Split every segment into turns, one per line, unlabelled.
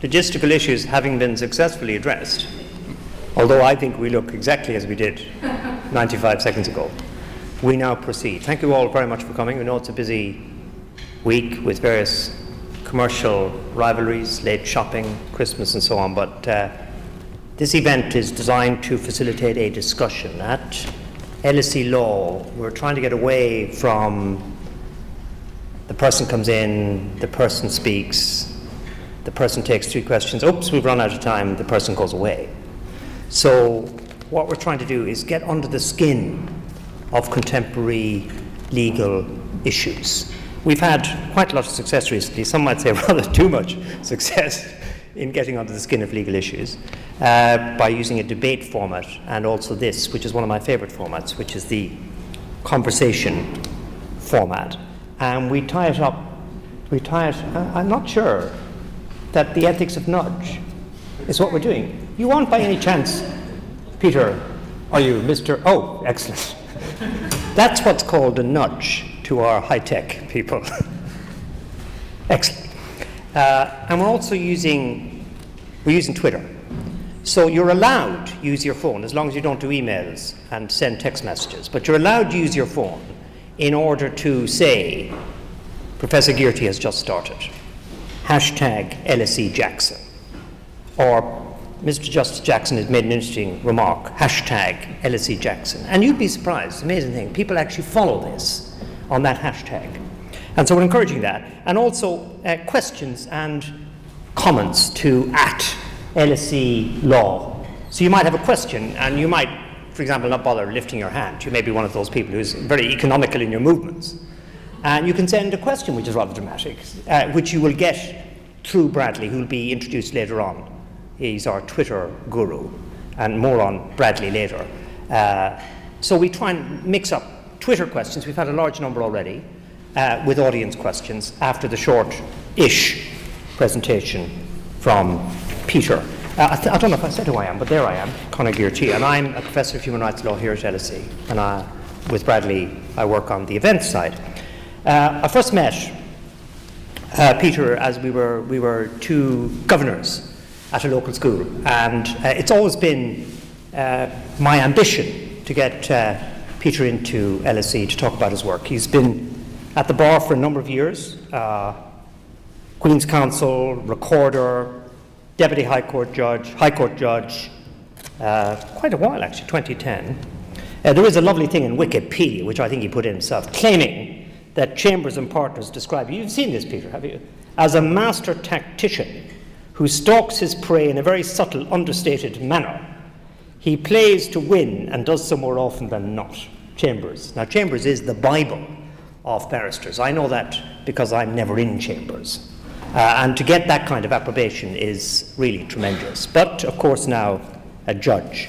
logistical issues having been successfully addressed, although I think we look exactly as we did 95 seconds ago, we now proceed. Thank you all very much for coming. We know it's a busy week with various commercial rivalries, late shopping, Christmas and so on, but this event is designed to facilitate a discussion. At LSE Law, we're trying to get away from the person comes in, the person speaks, the person takes 3 questions, oops, we've run out of time, the person goes away. So what we're trying to do is get under the skin of contemporary legal issues. We've had quite a lot of success recently, some might say rather too much success in getting under the skin of legal issues by using a debate format, and also this, which is one of my favourite formats, which is the conversation format. And we tie it up, I'm not sure that the ethics of nudge is what we're doing. You aren't by any chance, Peter, are you Mr. Oh, excellent. That's what's called a nudge to our high-tech people. Excellent. And we're also using Twitter. So you're allowed to use your phone as long as you don't do emails and send text messages, but you're allowed to use your phone in order to say, Professor Gearty has just started, hashtag LSE Jackson, or Mr. Justice Jackson has made an interesting remark, hashtag LSE Jackson. And you'd be surprised, amazing thing, people actually follow this on that hashtag. And so we're encouraging that. And also questions and comments to @LSE Law. So you might have a question and you might, for example, not bother lifting your hand. You may be one of those people who's very economical in your movements. And you can send a question, which is rather dramatic, which you will get through Bradley, who will be introduced later on. He's our Twitter guru, and more on Bradley later. So we try and mix up Twitter questions. We've had a large number already, with audience questions after the short-ish presentation from Peter. I don't know if I said who I am, but there I am, Conor Gearty, and I'm a professor of human rights law here at LSE. And with Bradley, I work on the events side. I first met Peter as we were 2 governors at a local school, and it's always been my ambition to get Peter into LSE to talk about his work. He's been at the bar for a number of years, Queen's Counsel, recorder, Deputy High Court Judge, quite a while actually, 2010. There is a lovely thing in Wikipedia, which I think he put in himself, claiming that Chambers and Partners describe, you've seen this, Peter, have you, as a master tactician who stalks his prey in a very subtle, understated manner. He plays to win and does so more often than not. Chambers. Now, Chambers is the Bible of barristers. I know that because I'm never in Chambers. And to get that kind of approbation is really tremendous. But, of course, now a judge.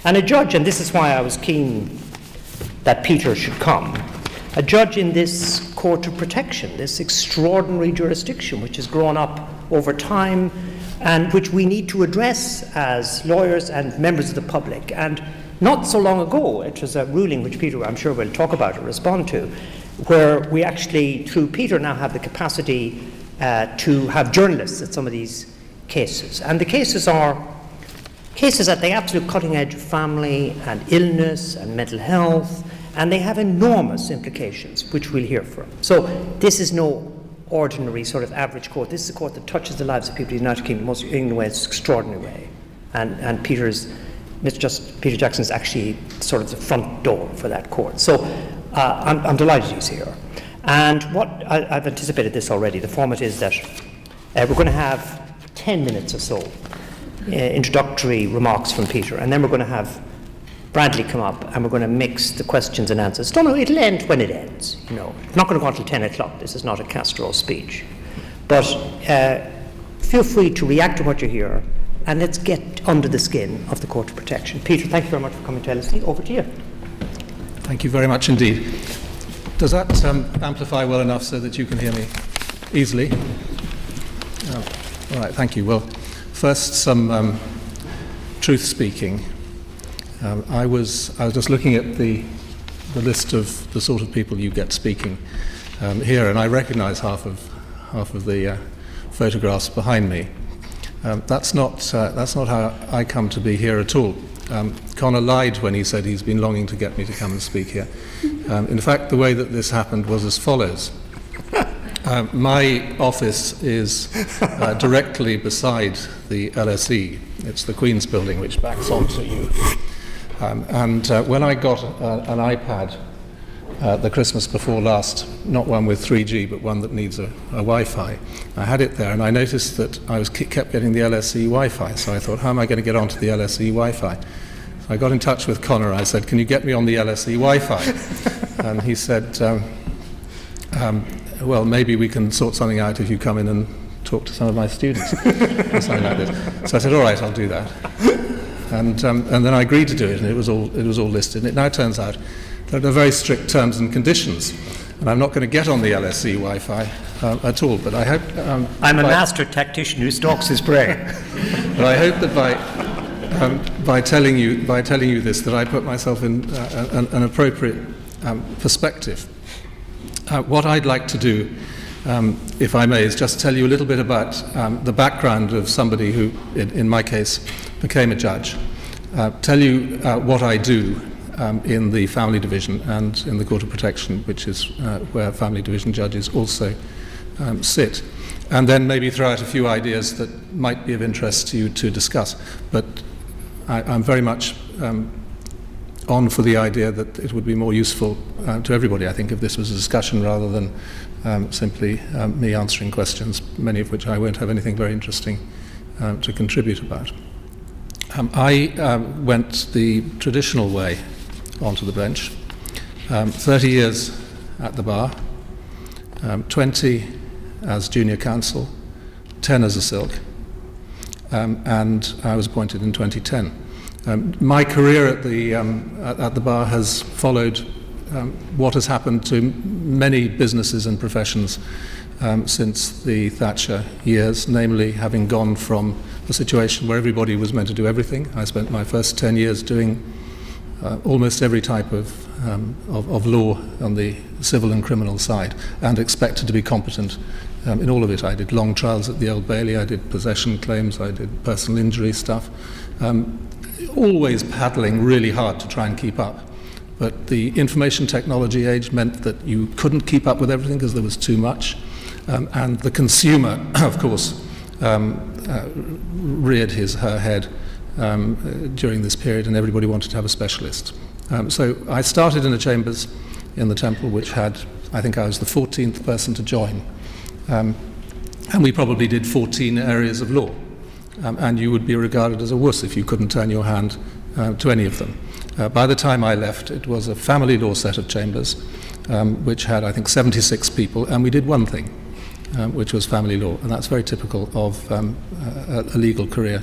And this is why I was keen that Peter should come, a judge in this court of protection, this extraordinary jurisdiction which has grown up over time and which we need to address as lawyers and members of the public. And not so long ago, it was a ruling which Peter, I'm sure, will talk about or respond to, where we actually, through Peter, now have the capacity to have journalists at some of these cases. And the cases are cases at the absolute cutting edge of family and illness and mental health, and they have enormous implications, which we'll hear from. So this is no ordinary sort of average court. This is a court that touches the lives of people in the United Kingdom in a way, it's an extraordinary way. And Peter Jackson is actually sort of the front door for that court. So I'm delighted he's here. And what I've anticipated this already. The format is that we're going to have 10 minutes or so introductory remarks from Peter, and then we're going to have Bradley come up and we're going to mix the questions and answers. Don't know, it'll end when it ends. It's not going to go until 10 o'clock. This is not a Castro speech. But feel free to react to what you hear, and let's get under the skin of the Court of Protection. Peter, thank you very much for coming to LSE. Over to you.
Thank you very much indeed. Does that amplify well enough so that you can hear me easily? Oh, all right, thank you. Well, first, some truth speaking. I was just looking at the list of the sort of people you get speaking here, and I recognise half of the photographs behind me. That's not how I come to be here at all. Conor lied when he said he's been longing to get me to come and speak here. In fact, the way that this happened was as follows. My office is directly beside the LSE. It's the Queen's building, which backs onto you. When I got an iPad the Christmas before last, not one with 3G, but one that needs a Wi-Fi, I had it there, and I noticed that I kept getting the LSE Wi-Fi. So I thought, how am I going to get onto the LSE Wi-Fi? So I got in touch with Conor. I said, can you get me on the LSE Wi-Fi? And he said, well, maybe we can sort something out if you come in and talk to some of my students, or something like this. So I said, all right, I'll do that. And then I agreed to do it, and it was all listed. And it now turns out that there are very strict terms and conditions, and I'm not going to get on the LSE Wi-Fi at all. But I hope
I'm a master tactician who stalks his prey.
But I hope that by telling you this, that I put myself in an appropriate perspective. What I'd like to do, if I may, is just tell you a little bit about the background of somebody who, in my case, became a judge. Tell you what I do in the Family Division and in the Court of Protection, which is where Family Division judges also sit. And then maybe throw out a few ideas that might be of interest to you to discuss. But I'm very much on for the idea that it would be more useful to everybody, I think, if this was a discussion rather than simply me answering questions, many of which I won't have anything very interesting to contribute about. I went the traditional way onto the bench, 30 years at the bar, 20 as junior counsel, 10 as a silk, and I was appointed in 2010. My career at the bar has followed what has happened to many businesses and professions since the Thatcher years, namely having gone from a situation where everybody was meant to do everything. I spent my first 10 years doing almost every type of law on the civil and criminal side, and expected to be competent in all of it. I did long trials at the Old Bailey, I did possession claims, I did personal injury stuff, always paddling really hard to try and keep up. But the information technology age meant that you couldn't keep up with everything because there was too much, and the consumer, of course, reared her head during this period, and everybody wanted to have a specialist. So I started in the chambers in the Temple, which had, I think I was the 14th person to join, and we probably did 14 areas of law, and you would be regarded as a wuss if you couldn't turn your hand to any of them. By the time I left, it was a family law set of chambers, which had, I think, 76 people, and we did one thing, which was family law, and that's very typical of a legal career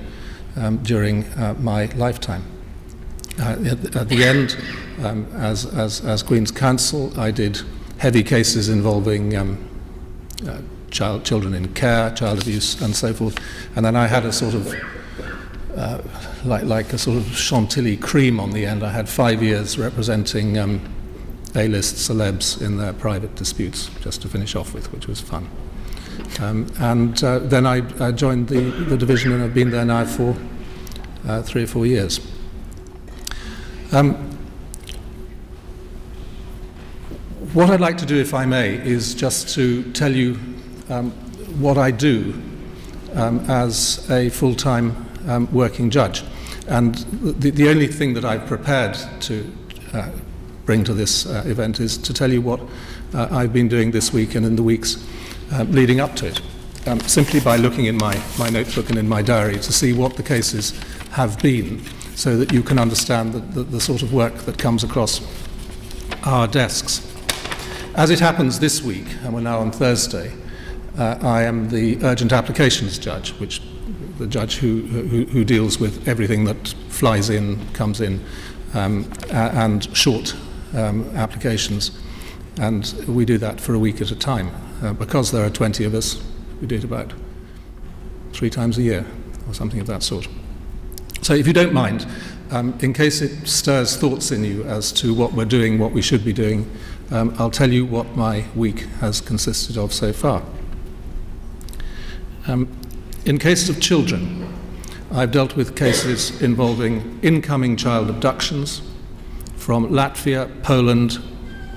during my lifetime. At the end, as Queen's Counsel, I did heavy cases involving children in care, child abuse, and so forth, and then I had a sort of like a sort of chantilly cream on the end. I had 5 years representing A-list celebs in their private disputes, just to finish off with, which was fun. Then I joined the division, and I've been there now for 3 or 4 years. What I'd like to do, if I may, is just to tell you what I do as a full-time working judge. And the only thing that I've prepared to bring to this event is to tell you what I've been doing this week and in the weeks leading up to it, simply by looking in my notebook and in my diary to see what the cases have been, so that you can understand the sort of work that comes across our desks. As it happens this week, and we're now on Thursday, I am the urgent applications judge, which the judge who deals with everything that flies in, comes in, and short applications. And we do that for a week at a time. Because there are 20 of us, we do it about 3 times a year, or something of that sort. So if you don't mind, in case it stirs thoughts in you as to what we're doing, what we should be doing, I'll tell you what my week has consisted of so far. In cases of children, I've dealt with cases involving incoming child abductions from Latvia, Poland,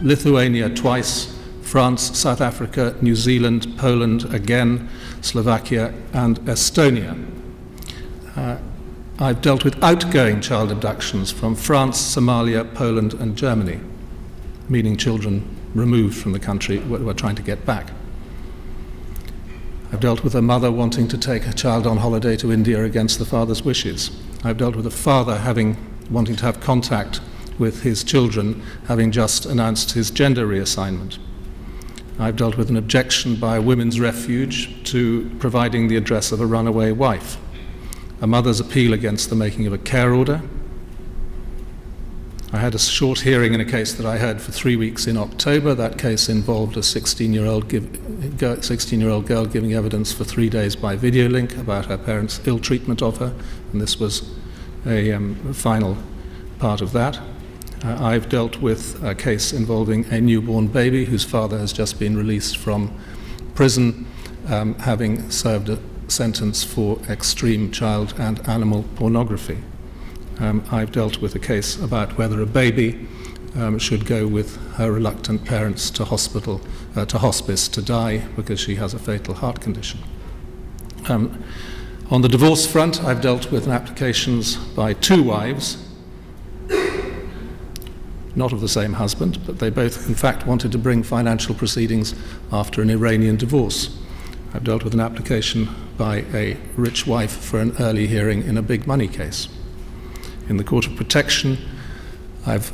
Lithuania twice, France, South Africa, New Zealand, Poland again, Slovakia, and Estonia. I've dealt with outgoing child abductions from France, Somalia, Poland, and Germany, meaning children removed from the country who are trying to get back. I've dealt with a mother wanting to take a child on holiday to India against the father's wishes. I've dealt with a father wanting to have contact with his children, having just announced his gender reassignment. I've dealt with an objection by a women's refuge to providing the address of a runaway wife, a mother's appeal against the making of a care order. I had a short hearing in a case that I heard for 3 weeks in October. That case involved a 16-year-old girl giving evidence for 3 days by video link about her parents' ill treatment of her, and this was a final part of that. I've dealt with a case involving a newborn baby whose father has just been released from prison, having served a sentence for extreme child and animal pornography. I've dealt with a case about whether a baby should go with her reluctant parents to hospice to die because she has a fatal heart condition. On the divorce front, I've dealt with applications by 2 wives, not of the same husband, but they both in fact wanted to bring financial proceedings after an Iranian divorce. I've dealt with an application by a rich wife for an early hearing in a big money case. In the Court of Protection, I've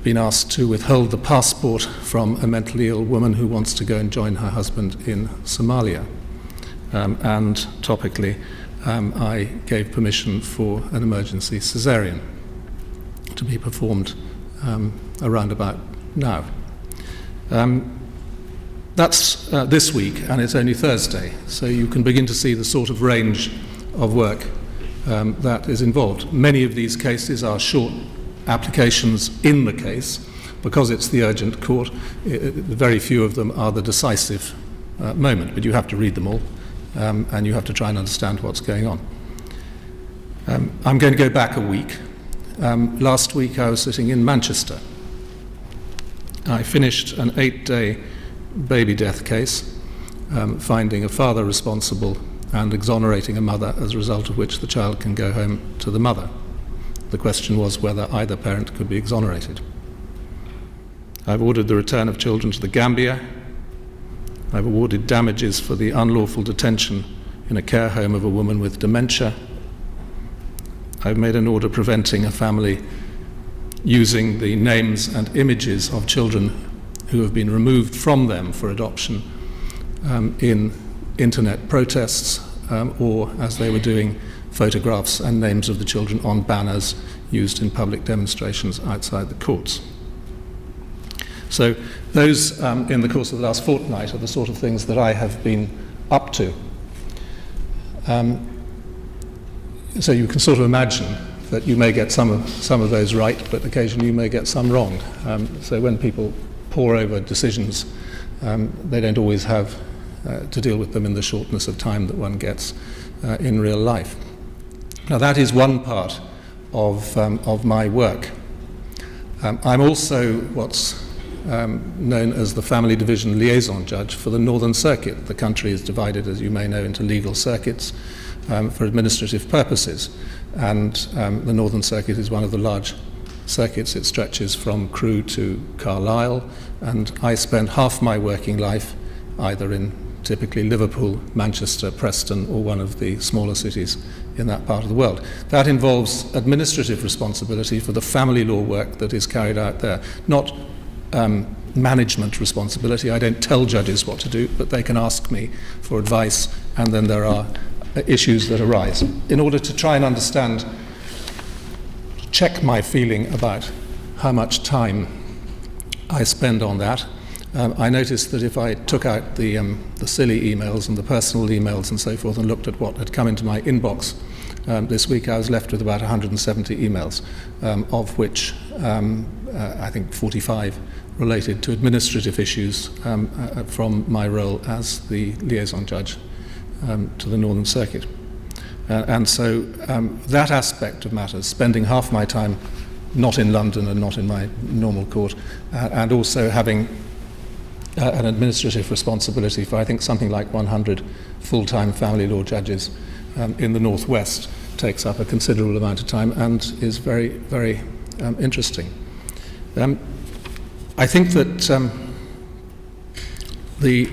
been asked to withhold the passport from a mentally ill woman who wants to go and join her husband in Somalia. And topically, I gave permission for an emergency caesarean to be performed around about now. That's this week, and it's only Thursday, so you can begin to see the sort of range of work that is involved. Many of these cases are short applications in the case. Because it's the urgent court, very few of them are the decisive moment, but you have to read them all, and you have to try and understand what's going on. I'm going to go back a week. Last week I was sitting in Manchester. I finished an 8-day baby death case, finding a father responsible and exonerating a mother, as a result of which the child can go home to the mother. The question was whether either parent could be exonerated. I've ordered the return of children to the Gambia. I've awarded damages for the unlawful detention in a care home of a woman with dementia. I've made an order preventing a family using the names and images of children who have been removed from them for adoption in internet protests, or as they were doing, photographs and names of the children on banners used in public demonstrations outside the courts. So those, in the course of the last fortnight, are the sort of things that I have been up to. So you can sort of imagine that you may get some of those right, but occasionally you may get some wrong. So when people pore over decisions, they don't always have to deal with them in the shortness of time that one gets in real life. Now that is one part of my work. I'm also what's known as the Family Division Liaison Judge for the Northern Circuit. The country is divided, as you may know, into legal circuits for administrative purposes. And the Northern Circuit is one of the large circuits. It stretches from Crewe to Carlisle. And I spend half my working life either in typically Liverpool, Manchester, Preston, or one of the smaller cities in that part of the world. That involves administrative responsibility for the family law work that is carried out there, not management responsibility. I don't tell judges what to do, but they can ask me for advice, and then there are issues that arise. In order to try and understand, check my feeling about how much time I spend on that, I noticed that if I took out the silly emails and the personal emails and so forth and looked at what had come into my inbox this week, I was left with about 170 emails, of which I think 45 related to administrative issues from my role as the liaison judge to the Northern Circuit. And so that aspect of matters, spending half my time not in London and not in my normal court, and also having an administrative responsibility for, I think, something like 100 full-time family law judges in the Northwest, takes up a considerable amount of time and is very, very interesting. I think that the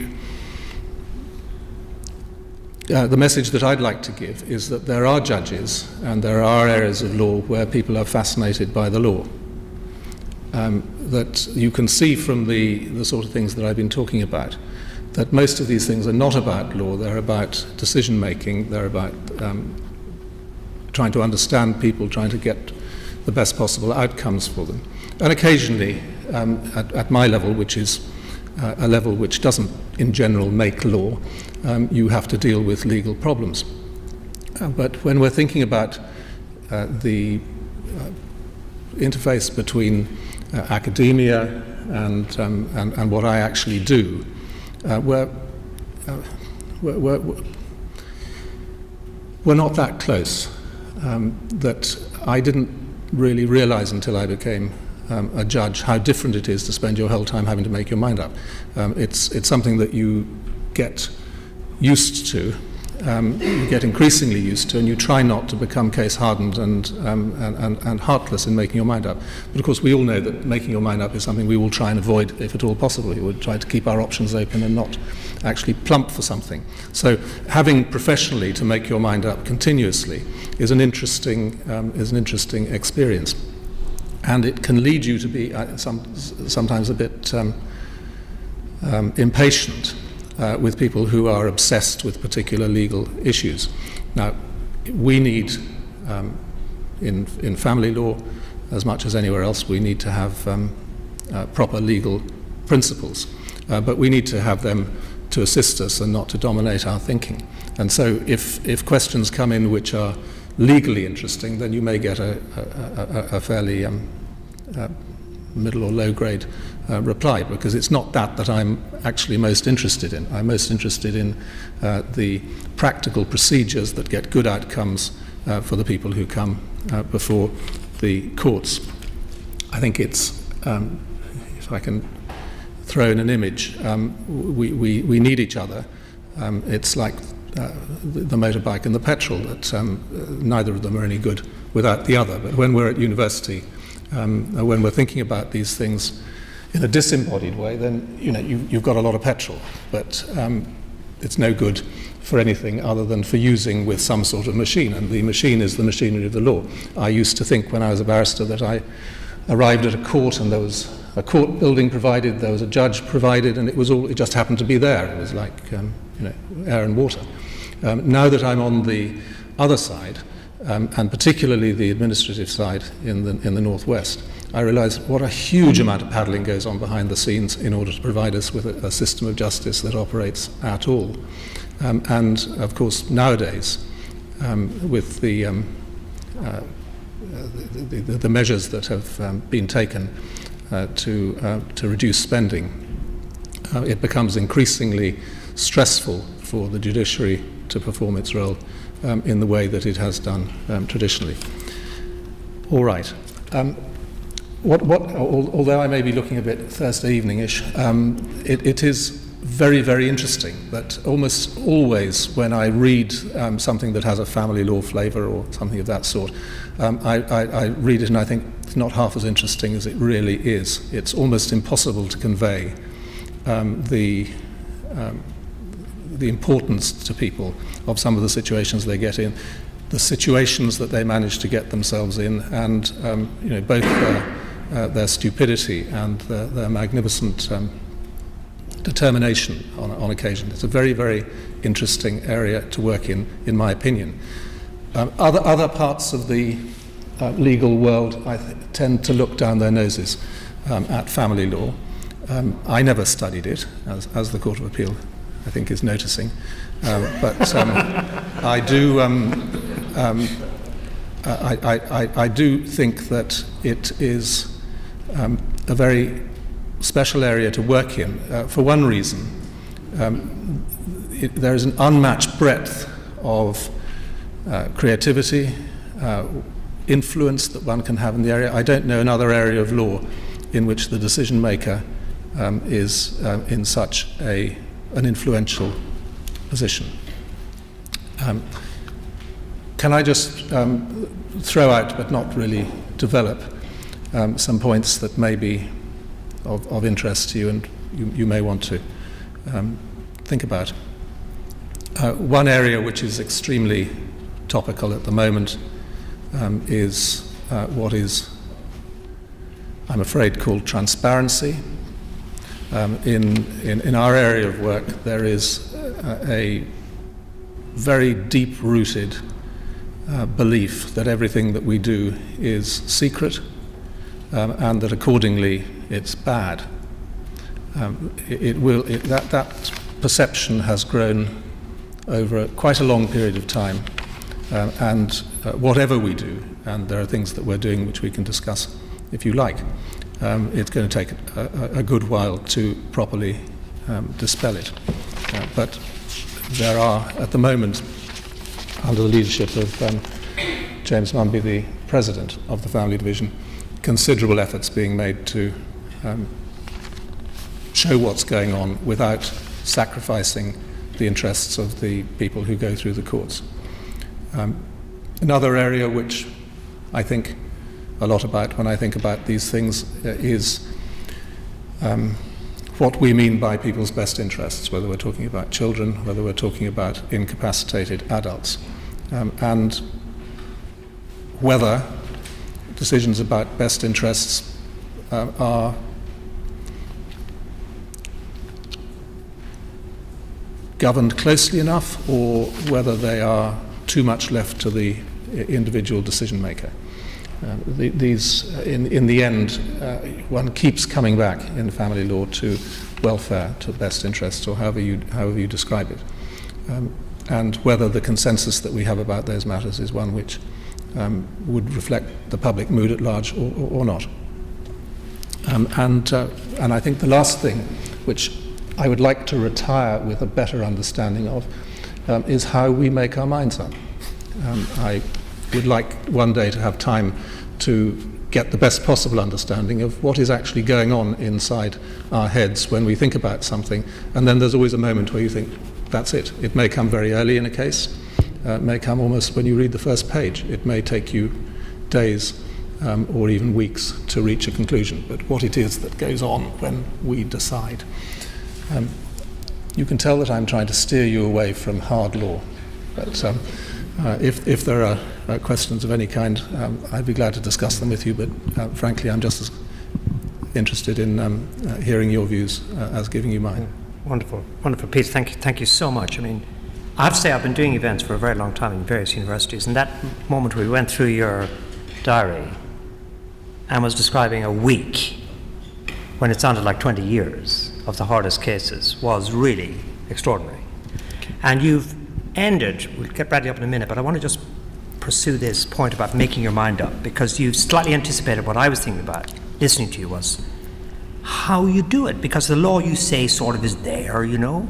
message that I'd like to give is that there are judges and there are areas of law where people are fascinated by the law. That you can see from the sort of things that I've been talking about, that most of these things are not about law, they're about decision making, they're about trying to understand people, trying to get the best possible outcomes for them. And occasionally, at my level, which is a level which doesn't in general make law, you have to deal with legal problems. But when we're thinking about the interface between academia and what I actually do, we're not that close. That I didn't really realize until I became a judge how different it is to spend your whole time having to make your mind up. It's something that you get used to, you get increasingly used to, and you try not to become case-hardened and heartless in making your mind up. But of course we all know that making your mind up is something we will try and avoid if at all possible. We would try to keep our options open and not actually plump for something. So having professionally to make your mind up continuously is an interesting experience. And it can lead you to be sometimes a bit impatient with people who are obsessed with particular legal issues. Now, we need, in family law, as much as anywhere else, we need to have proper legal principles. But we need to have them to assist us and not to dominate our thinking. And so if questions come in which are legally interesting, then you may get a fairly middle or low grade reply, because it's not that I'm actually most interested in. I'm most interested in the practical procedures that get good outcomes for the people who come before the courts. I think it's, if I can throw in an image, we need each other. It's like the motorbike and the petrol, that neither of them are any good without the other. But when we're at university, when we're thinking about these things in a disembodied way, then you've got a lot of petrol, but it's no good for anything other than for using with some sort of machine, and the machine is the machinery of the law. I used to think when I was a barrister that I arrived at a court and there was a court building provided, there was a judge provided, and it just happened to be there. It was like air and water. Now that I'm on the other side, and particularly the administrative side in the Northwest, I realise what a huge amount of paddling goes on behind the scenes in order to provide us with a system of justice that operates at all. And of course nowadays, with the measures that have been taken to reduce spending, it becomes increasingly stressful for the judiciary to perform its role in the way that it has done traditionally. All right. Although I may be looking a bit Thursday evening-ish, it is very, very interesting that almost always when I read something that has a family law flavour or something of that sort, I read it and I think it's not half as interesting as it really is. It's almost impossible to convey the importance to people of some of the situations they get in, the situations that they manage to get themselves in, and both their stupidity and their magnificent determination on occasion. It's a very, very interesting area to work in my opinion. Other parts of the legal world tend to look down their noses at family law. I never studied it, as the Court of Appeal I think is noticing, but I do. I do think that it is a very special area to work in for one reason. there is an unmatched breadth of creativity, influence that one can have in the area. I don't know another area of law in which the decision maker is in such an influential position. Can I just throw out, but not really develop, some points that may be of interest to you and you may want to think about. One area which is extremely topical at the moment is what is, I'm afraid, called transparency. In our area of work, there is a very deep-rooted belief that everything that we do is secret, and that accordingly it's bad. That perception has grown over quite a long period of time, and whatever we do, and there are things that we're doing which we can discuss if you like, it's going to take a good while to properly dispel it. But there are, at the moment, under the leadership of James Mumby, the President of the Family Division, considerable efforts being made to show what's going on without sacrificing the interests of the people who go through the courts. Another area which I think a lot about when I think about these things is what we mean by people's best interests, whether we're talking about children, whether we're talking about incapacitated adults, and whether decisions about best interests are governed closely enough, or whether they are too much left to the individual decision maker. In the end, one keeps coming back in family law to welfare, to best interests, or however you describe it, and whether the consensus that we have about those matters is one which would reflect the public mood at large or not. And I think the last thing, which I would like to retire with a better understanding of, is how we make our minds up. I would like one day to have time to get the best possible understanding of what is actually going on inside our heads when we think about something, and then there's always a moment where you think, that's it. It may come very early in a case, it may come almost when you read the first page. It may take you days or even weeks to reach a conclusion, but what it is that goes on when we decide. You can tell that I'm trying to steer you away from hard law, but if there are questions of any kind, I'd be glad to discuss them with you, but frankly I'm just as interested in hearing your views as giving you mine.
Wonderful, wonderful, Pete. Thank you so much. I mean, I have to say I've been doing events for a very long time in various universities, and that moment we went through your diary and was describing a week when it sounded like 20 years of the hardest cases was really extraordinary. And you've ended, we'll get Bradley up in a minute, but I want to just pursue this point about making your mind up, because you've slightly anticipated what I was thinking about listening to you, was how you do it, because the law, you say, sort of is there, you know,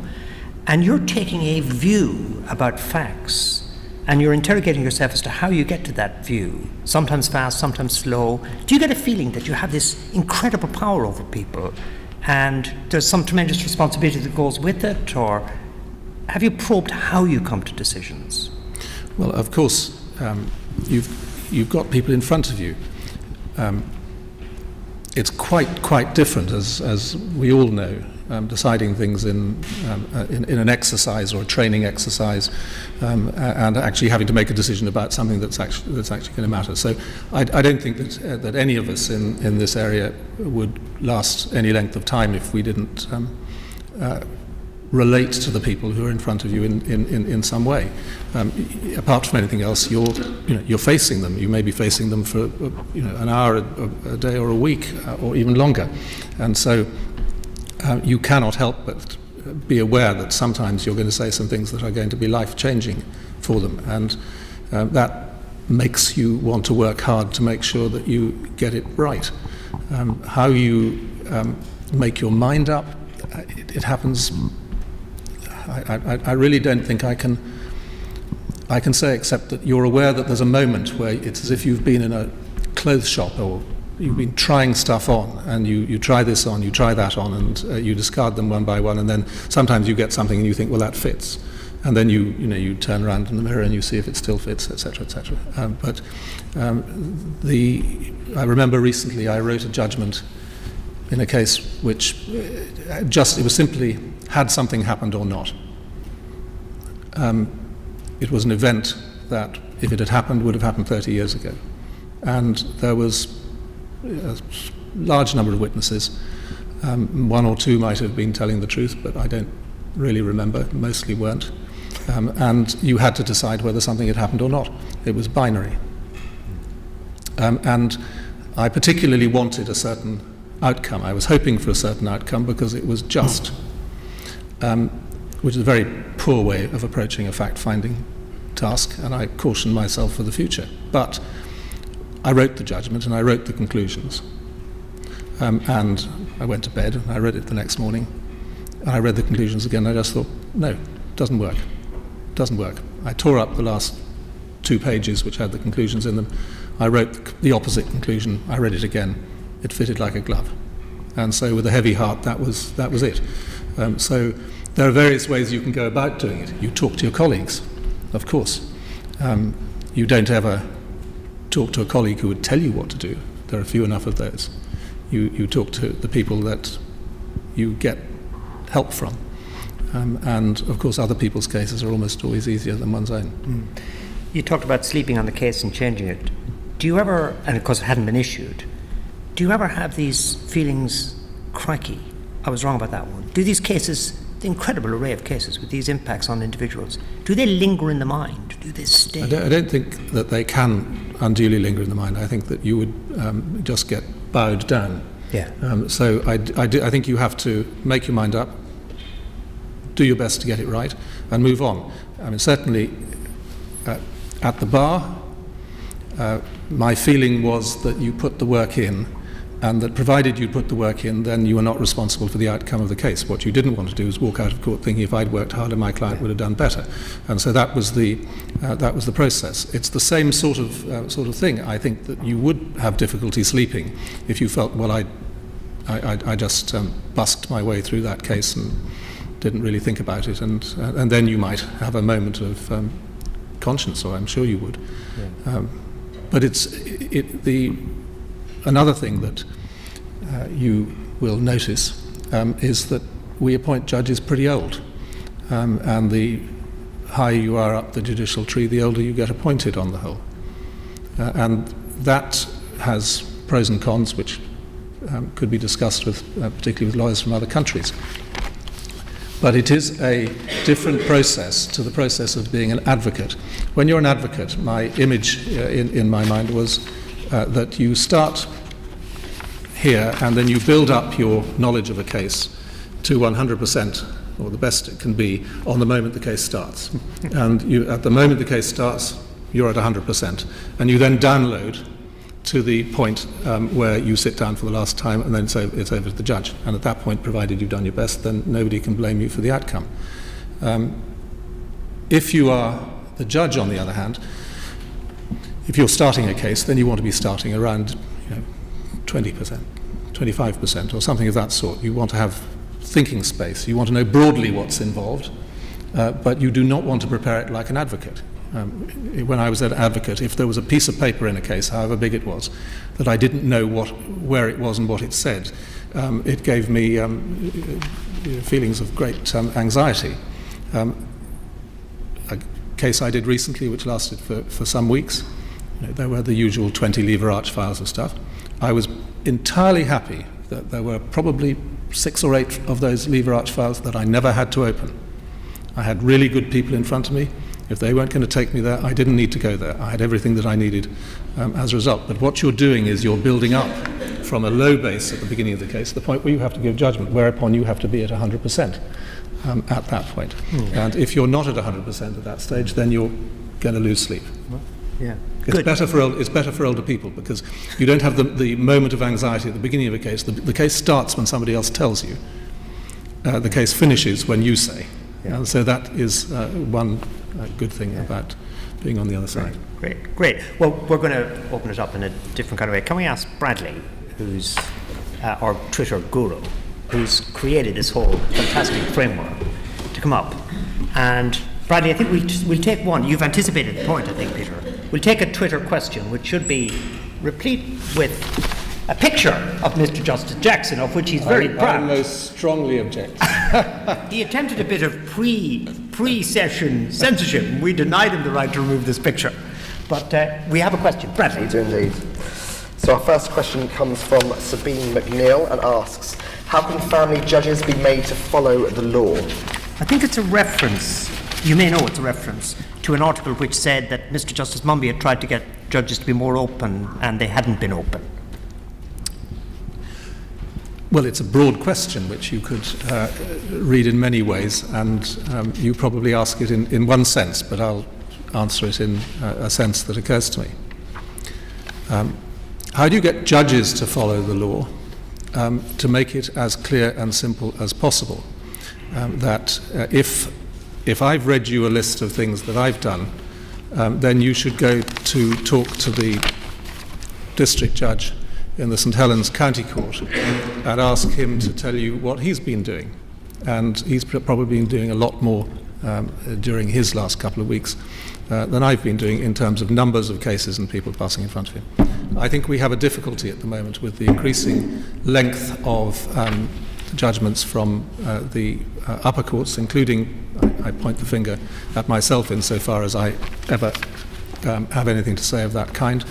and you're taking a view about facts and you're interrogating yourself as to how you get to that view, sometimes fast, sometimes slow. Do you get a feeling that you have this incredible power over people and there's some tremendous responsibility that goes with it, or have you probed how you come to decisions?
Well, of course, you've got people in front of you. It's quite different, as we all know, deciding things in an exercise or a training exercise, and actually having to make a decision about something that's actually going to matter. So I don't think that any of us in this area would last any length of time if we didn't relate to the people who are in front of you in some way. Apart from anything else, you're facing them. You may be facing them for an hour a day or a week or even longer, and so you cannot help but be aware that sometimes you're going to say some things that are going to be life-changing for them, and that makes you want to work hard to make sure that you get it right. How you make your mind up, it happens I really don't think I can say except that you're aware that there's a moment where it's as if you've been in a clothes shop or you've been trying stuff on, and you try this on, you try that on, and you discard them one by one, and then sometimes you get something and you think, well, that fits. And then you turn around in the mirror and you see if it still fits, etc., etc. I remember recently I wrote a judgment in a case which it was simply had something happened or not. It was an event that, if it had happened, would have happened 30 years ago. And there was a large number of witnesses. One or two might have been telling the truth, but I don't really remember. Mostly weren't. And you had to decide whether something had happened or not. It was binary. And I particularly wanted a certain outcome. I was hoping for a certain outcome because it was just, which is a very poor way of approaching a fact-finding task, and I caution myself for the future. But I wrote the judgment and I wrote the conclusions. And I went to bed and I read it the next morning. And I read the conclusions again and I just thought, no, it doesn't work. Doesn't work. I tore up the last 2 pages which had the conclusions in them. I wrote the opposite conclusion. I read it again. It fitted like a glove. And so with a heavy heart, that was it. So there are various ways you can go about doing it. You talk to your colleagues, of course. You don't ever talk to a colleague who would tell you what to do. There are few enough of those. You talk to the people that you get help from. And of course other people's cases are almost always easier than one's own.
You talked about sleeping on the case and changing it. Do you ever, and of course it hadn't been issued, do you ever have these feelings, crikey, I was wrong about that one? Do these cases, the incredible array of cases with these impacts on individuals, do they linger in the mind? Do they stay?
I don't think that they can unduly linger in the mind. I think that you would just get bowed down.
Yeah.
So I think you have to make your mind up, do your best to get it right, and move on. I mean, certainly at the bar, my feeling was that you put the work in, and that provided you put the work in, then you were not responsible for the outcome of the case. What you didn't want to do is walk out of court thinking, if I'd worked harder, my client would have done better. And so that was the process. It's the same sort of thing. I think that you would have difficulty sleeping if you felt, well, I just busked my way through that case and didn't really think about it, and then you might have a moment of conscience, or I'm sure you would. Yeah. But another thing that you will notice is that we appoint judges pretty old, and the higher you are up the judicial tree, the older you get appointed on the whole. And that has pros and cons, which could be discussed with, particularly with lawyers from other countries. But it is a different process to the process of being an advocate. When you're an advocate, my image in my mind was that you start here and then you build up your knowledge of a case to 100%, or the best it can be, on the moment the case starts. And at the moment the case starts, you're at 100%. And you then download to the point where you sit down for the last time, and then it's over to the judge. And at that point, provided you've done your best, then nobody can blame you for the outcome. If you are the judge, on the other hand, if you're starting a case, then you want to be starting around 20%, 25%, or something of that sort. You want to have thinking space. You want to know broadly what's involved, but you do not want to prepare it like an advocate. When I was an advocate, if there was a piece of paper in a case, however big it was, that I didn't know where it was and what it said, it gave me feelings of great anxiety. A case I did recently, which lasted for some weeks, there were the usual 20 lever arch files of stuff. I was entirely happy that there were probably 6 or 8 of those lever arch files that I never had to open. I had really good people in front of me. If they weren't going to take me there, I didn't need to go there. I had everything that I needed as a result. But what you're doing is you're building up from a low base at the beginning of the case, the point where you have to give judgment, whereupon you have to be at 100% at that point. And if you're not at 100% at that stage, then you're going to lose sleep.
Yeah.
It's better for older people, because you don't have the moment of anxiety at the beginning of a case. The case starts when somebody else tells you. The case finishes when you say. And so that is one good thing about being on the other side.
Great. Well, we're going to open it up in a different kind of way. Can we ask Bradley, who's our Twitter guru, who's created this whole fantastic framework, to come up? And Bradley, I think we'll take one. You've anticipated the point, I think, Peter. We'll take a Twitter question, which should be replete with a picture of Mr. Justice Jackson, of which he's very proud.
I most strongly object.
He attempted a bit of pre-session censorship. We denied him the right to remove this picture. But we have a question. Bradley.
We do indeed. So our first question comes from Sabine McNeil and asks, how can family judges be made to follow the law?
I think it's a reference, you may know it's a reference, to an article which said that Mr. Justice Mumby had tried to get judges to be more open and they hadn't been open.
Well, it's a broad question which you could read in many ways, and you probably ask it in one sense, but I'll answer it in a sense that occurs to me. How do you get judges to follow the law to make it as clear and simple as possible? That if I've read you a list of things that I've done, then you should go to talk to the district judge in the St Helens County Court and ask him to tell you what he's been doing. And he's probably been doing a lot more during his last couple of weeks than I've been doing in terms of numbers of cases and people passing in front of him. I think we have a difficulty at the moment with the increasing length of judgments from the upper courts, including, I point the finger at myself insofar as I ever have anything to say of that kind.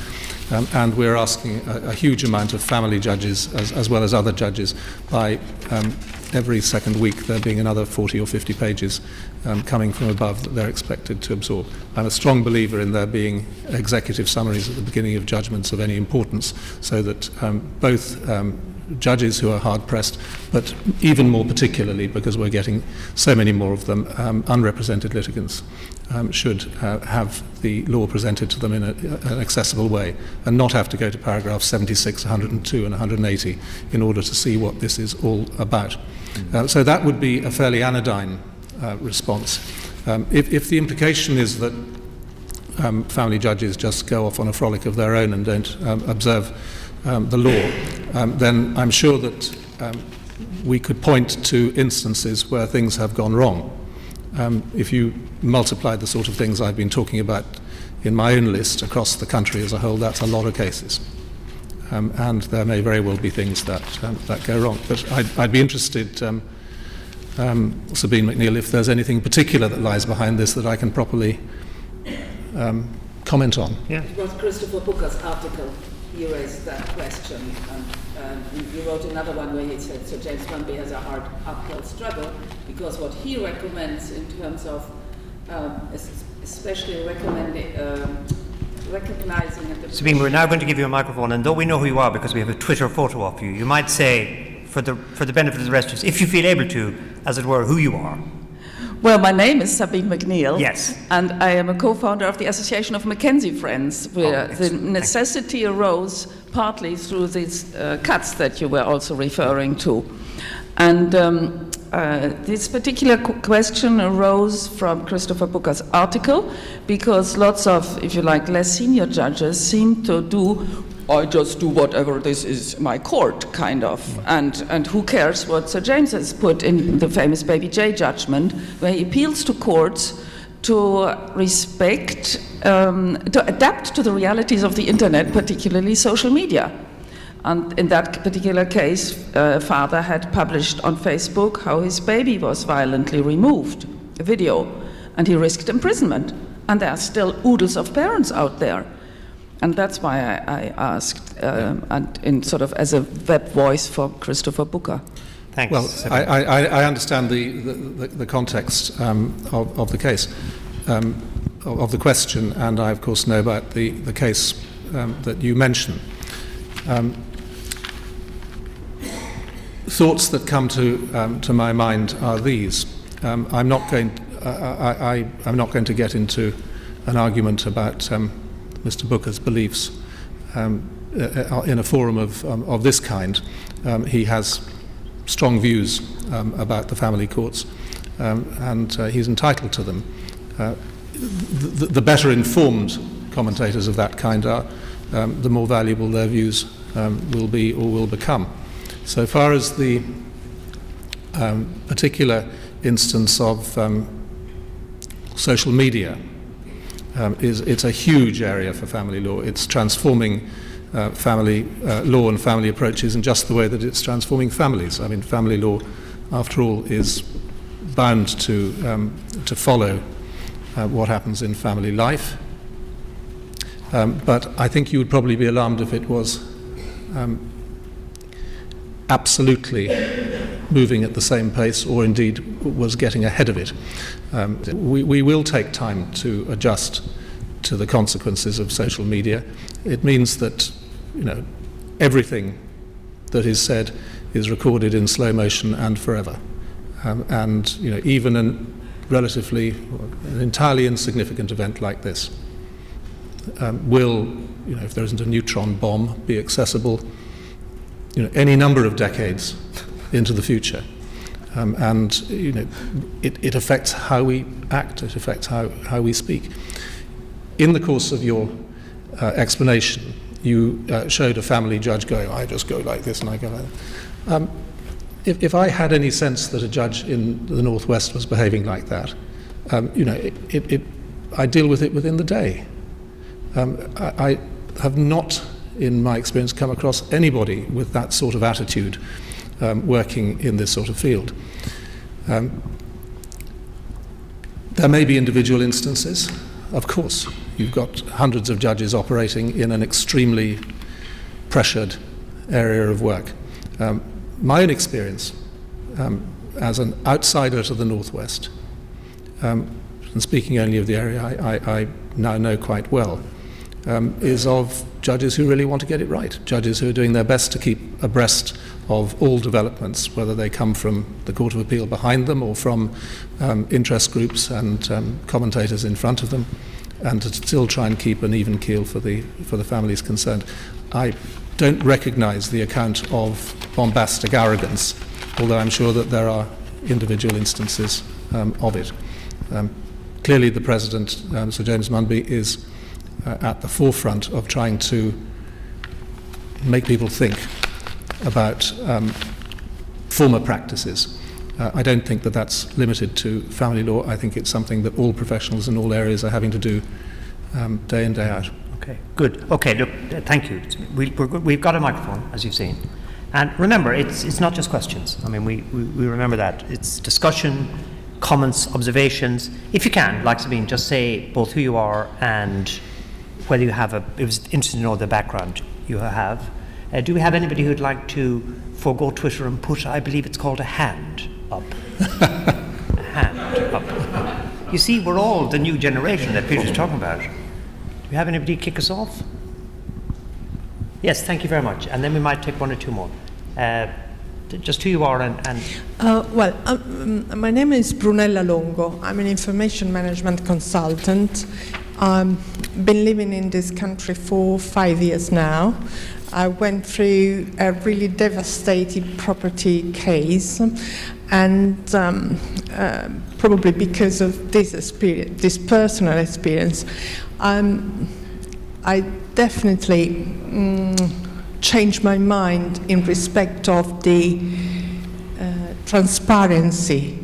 And we're asking a huge amount of family judges as well as other judges by every second week there being another 40 or 50 pages coming from above that they're expected to absorb. I'm a strong believer in there being executive summaries at the beginning of judgments of any importance so that both judges who are hard-pressed, but even more particularly, because we're getting so many more of them, unrepresented litigants should have the law presented to them in an accessible way and not have to go to paragraphs 76, 102 and 180 in order to see what this is all about. So that would be a fairly anodyne response. If the implication is that family judges just go off on a frolic of their own and don't observe the law, then I'm sure that we could point to instances where things have gone wrong. If you multiply the sort of things I've been talking about in my own list across the country as a whole, that's a lot of cases. And there may very well be things that go wrong. But I'd be interested, Sabine McNeil, if there's anything particular that lies behind this that I can properly comment on.
Yeah. It was Christopher Booker's article. He raised that question, and he wrote another one where he said, so James Mumby has a hard uphill struggle, because what he recommends in terms of especially recognizing at the...
Sabine, we're now going to give you a microphone, and though we know who you are because we have a Twitter photo of you, you might say, for the benefit of the rest of us, if you feel able to, as it were, who you are.
Well, my name is Sabine McNeil.
Yes.
And I am a co-founder of the Association of Mackenzie Friends, where the necessity arose partly through these cuts that you were also referring to. And this particular question arose from Christopher Booker's article because lots of, if you like, less senior judges seem to do, I just do whatever this is my court, kind of. And who cares what Sir James has put in the famous Baby J judgment, where he appeals to courts to respect, to adapt to the realities of the internet, particularly social media. And in that particular case, father had published on Facebook how his baby was violently removed, a video, and he risked imprisonment. And there are still oodles of parents out there. And that's why I asked, and in sort of as a web voice for Christopher Booker.
Thanks.
Well, I understand the context of the case, of the question, and I of course know about the case that you mention. Thoughts that come to my mind are these. I'm not going to get into an argument about Mr. Booker's beliefs in a forum of this kind. He has strong views about the family courts, and he's entitled to them. The better informed commentators of that kind are, the more valuable their views will be or will become. So far as the particular instance of social media, it's a huge area for family law. It's transforming family law and family approaches in just the way that it's transforming families. I mean, family law, after all, is bound to follow what happens in family life. But I think you would probably be alarmed if it was absolutely moving at the same pace, or indeed was getting ahead of it. We will take time to adjust to the consequences of social media. It means that, everything that is said is recorded in slow motion and forever. And even an entirely insignificant event like this will, if there isn't a neutron bomb, be accessible any number of decades into the future. And it affects how we act, it affects how we speak. In the course of your explanation, you showed a family judge going, I just go like this and I go like that. If I had any sense that a judge in the Northwest was behaving like that, I deal with it within the day. I have not, in my experience, come across anybody with that sort of attitude working in this sort of field. There may be individual instances, of course. You've got hundreds of judges operating in an extremely pressured area of work. My own experience as an outsider to the Northwest, and speaking only of the area I now know quite well, is of judges who really want to get it right, judges who are doing their best to keep abreast of all developments, whether they come from the Court of Appeal behind them or from interest groups and commentators in front of them, and to still try and keep an even keel for the families concerned. I don't recognise the account of bombastic arrogance, although I'm sure that there are individual instances of it. Clearly the President, Sir James Munby, is at the forefront of trying to make people think about former practices. I don't think that that's limited to family law. I think it's something that all professionals in all areas are having to do day in, day out.
Okay, good. Okay, look, thank you. We've got a microphone, as you've seen. And remember, it's not just questions. I mean, we remember that. It's discussion, comments, observations. If you can, like Sabine, just say both who you are and whether you have it was interesting to know the background you have. Do we have anybody who'd like to forego Twitter and put, I believe it's called a hand up? A hand up. You see, we're all the new generation that Peter's talking about. Do we have anybody kick us off? Yes, thank you very much. And then we might take one or two more. Just who you are and...
my name is Brunella Longo. I'm an information management consultant. Been living in this country for 5 years now. I went through a really devastating property case, and probably because of this experience, this personal experience, I definitely changed my mind in respect of the transparency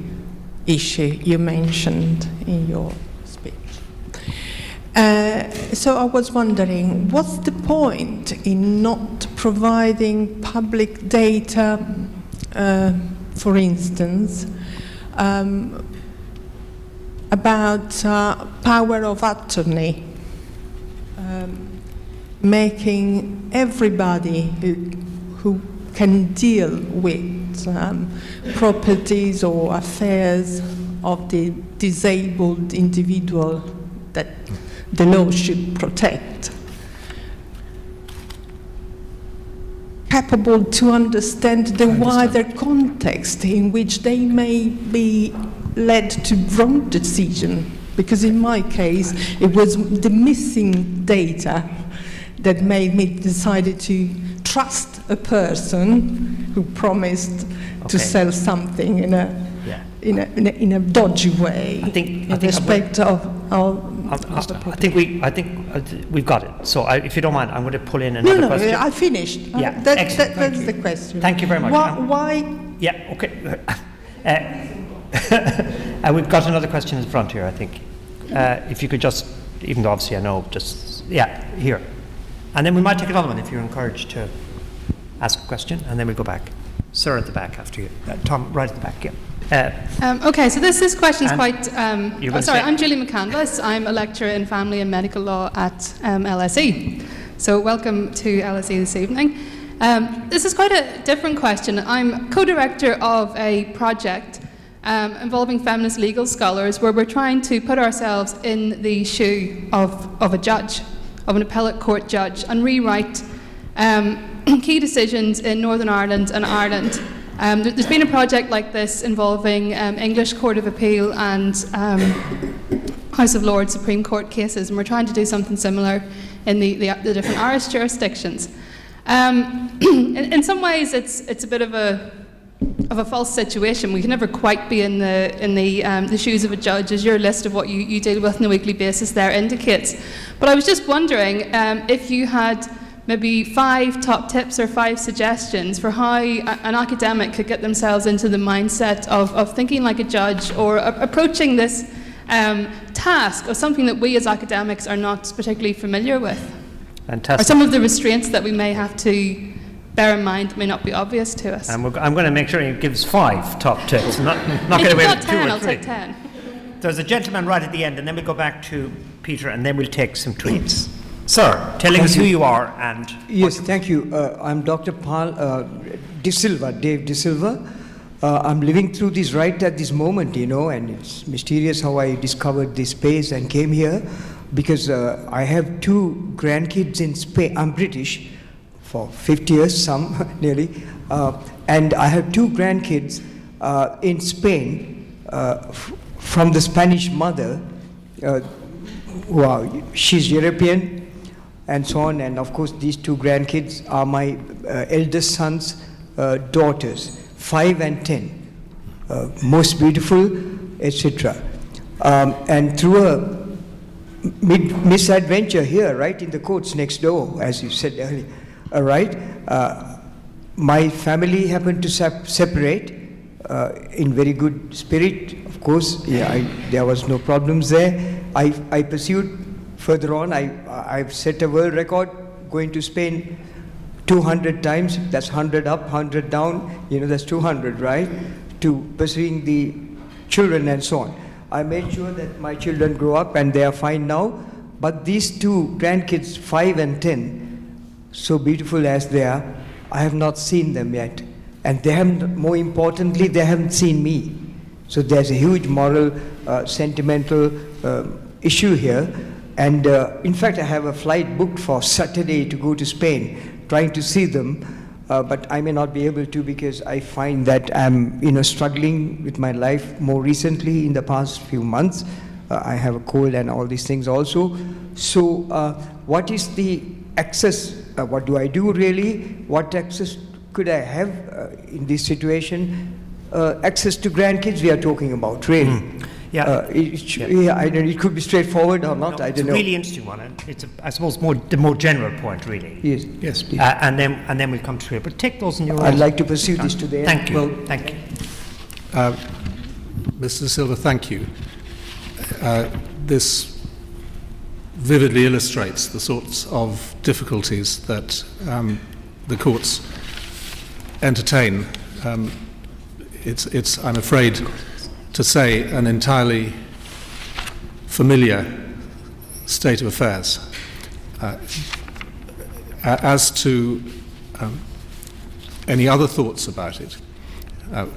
issue you mentioned in your speech. So I was wondering, what's the point in not providing public data, for instance, about power of attorney, making everybody who can deal with properties or affairs of the disabled individual that the law should protect, capable to understand the wider context in which they may be led to wrong decision. Because in my case, it was the missing data that made me decided to trust a person who promised to sell something in a in a dodgy way.
I think
in respect of the
I think we've got it. So if you don't mind, I'm going to pull in another question.
No, I finished.
Yeah,
that's the question.
Thank you very much.
Why?
Yeah, okay. We've got another question in front here, I think. If you could just, even though obviously I know, here. And then we might take another one if you're encouraged to ask a question, and then we'll go back. Sir at the back after you. Tom, right at the back, yeah.
Okay, so this question is quite...
I'm
Julie McCandless. I'm a lecturer in family and medical law at LSE. So welcome to LSE this evening. This is quite a different question. I'm co-director of a project involving feminist legal scholars where we're trying to put ourselves in the shoe of a judge, of an appellate court judge, and rewrite key decisions in Northern Ireland and Ireland. There's been a project like this involving English Court of Appeal and House of Lords Supreme Court cases, and we're trying to do something similar in the different Irish jurisdictions. In some ways, it's a bit of a false situation. We can never quite be in the shoes of a judge, as your list of what you deal with on a weekly basis there indicates. But I was just wondering if you had maybe 5 top tips or 5 suggestions for how an academic could get themselves into the mindset of thinking like a judge, or approaching this task of something that we as academics are not particularly familiar with.
Fantastic.
Or some of the restraints that we may have to bear in mind may not be obvious to us.
And I'm going to make sure he gives 5 top tips, not get away with 2 or 3.
I'll take 10.
There's a gentleman right at the end, and then we'll go back to Peter, and then we'll take some tweets. Sir, telling us who you are and...
Yes, thank you. I'm Dr. Dave De Silva. I'm living through this right at this moment, and it's mysterious how I discovered this space and came here, because I have 2 grandkids in Spain. I'm British for 50 years, some nearly, and I have 2 grandkids in Spain from the Spanish mother. She's European, and so on, and of course these 2 grandkids are my eldest son's daughters, 5 and 10, most beautiful, etc. And through a misadventure here, right in the courts next door, as you said earlier, my family happened to separate in very good spirit, of course. There was no problems there. I pursued further on. I've set a world record going to Spain 200 times. That's 100 up, 100 down. That's 200, right? To pursuing the children and so on. I made sure that my children grow up and they are fine now. But these 2 grandkids, 5 and 10, so beautiful as they are, I have not seen them yet. And they haven't, more importantly, they haven't seen me. So there's a huge moral, sentimental issue here. And in fact, I have a flight booked for Saturday to go to Spain, trying to see them. But I may not be able to, because I find that I'm struggling with my life more recently in the past few months. I have a cold and all these things also. So what is the access? What do I do really? What access could I have in this situation? Access to grandkids we are talking about, really. It could be straightforward or not. I don't know.
It's a really interesting one. And it's, I suppose, the more general point, really.
Yes, please.
And then we'll come to it. But take those in your own.
I'd like to pursue this to the end.
Thank you. Thank you.
Mr. Silva, thank you. This vividly illustrates the sorts of difficulties that the courts entertain. It's, I'm afraid to say, an entirely familiar state of affairs. As to any other thoughts about it,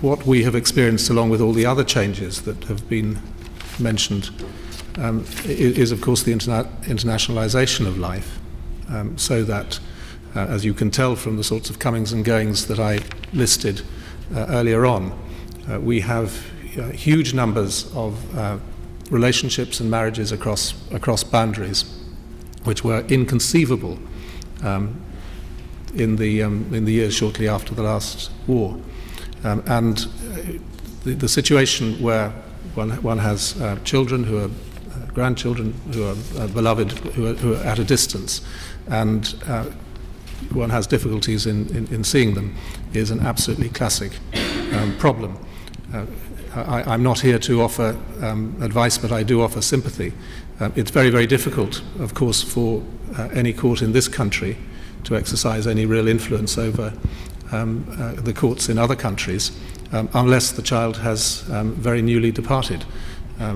what we have experienced, along with all the other changes that have been mentioned, is of course the internationalization of life, so that, as you can tell from the sorts of comings and goings that I listed earlier on, we have huge numbers of relationships and marriages across boundaries, which were inconceivable in the years shortly after the last war, and the situation where one has children who are grandchildren who are beloved, who are at a distance, and one has difficulties in seeing them, is an absolutely classic problem. I'm not here to offer advice, but I do offer sympathy. It's very, very difficult, of course, for any court in this country to exercise any real influence over the courts in other countries, unless the child has very newly departed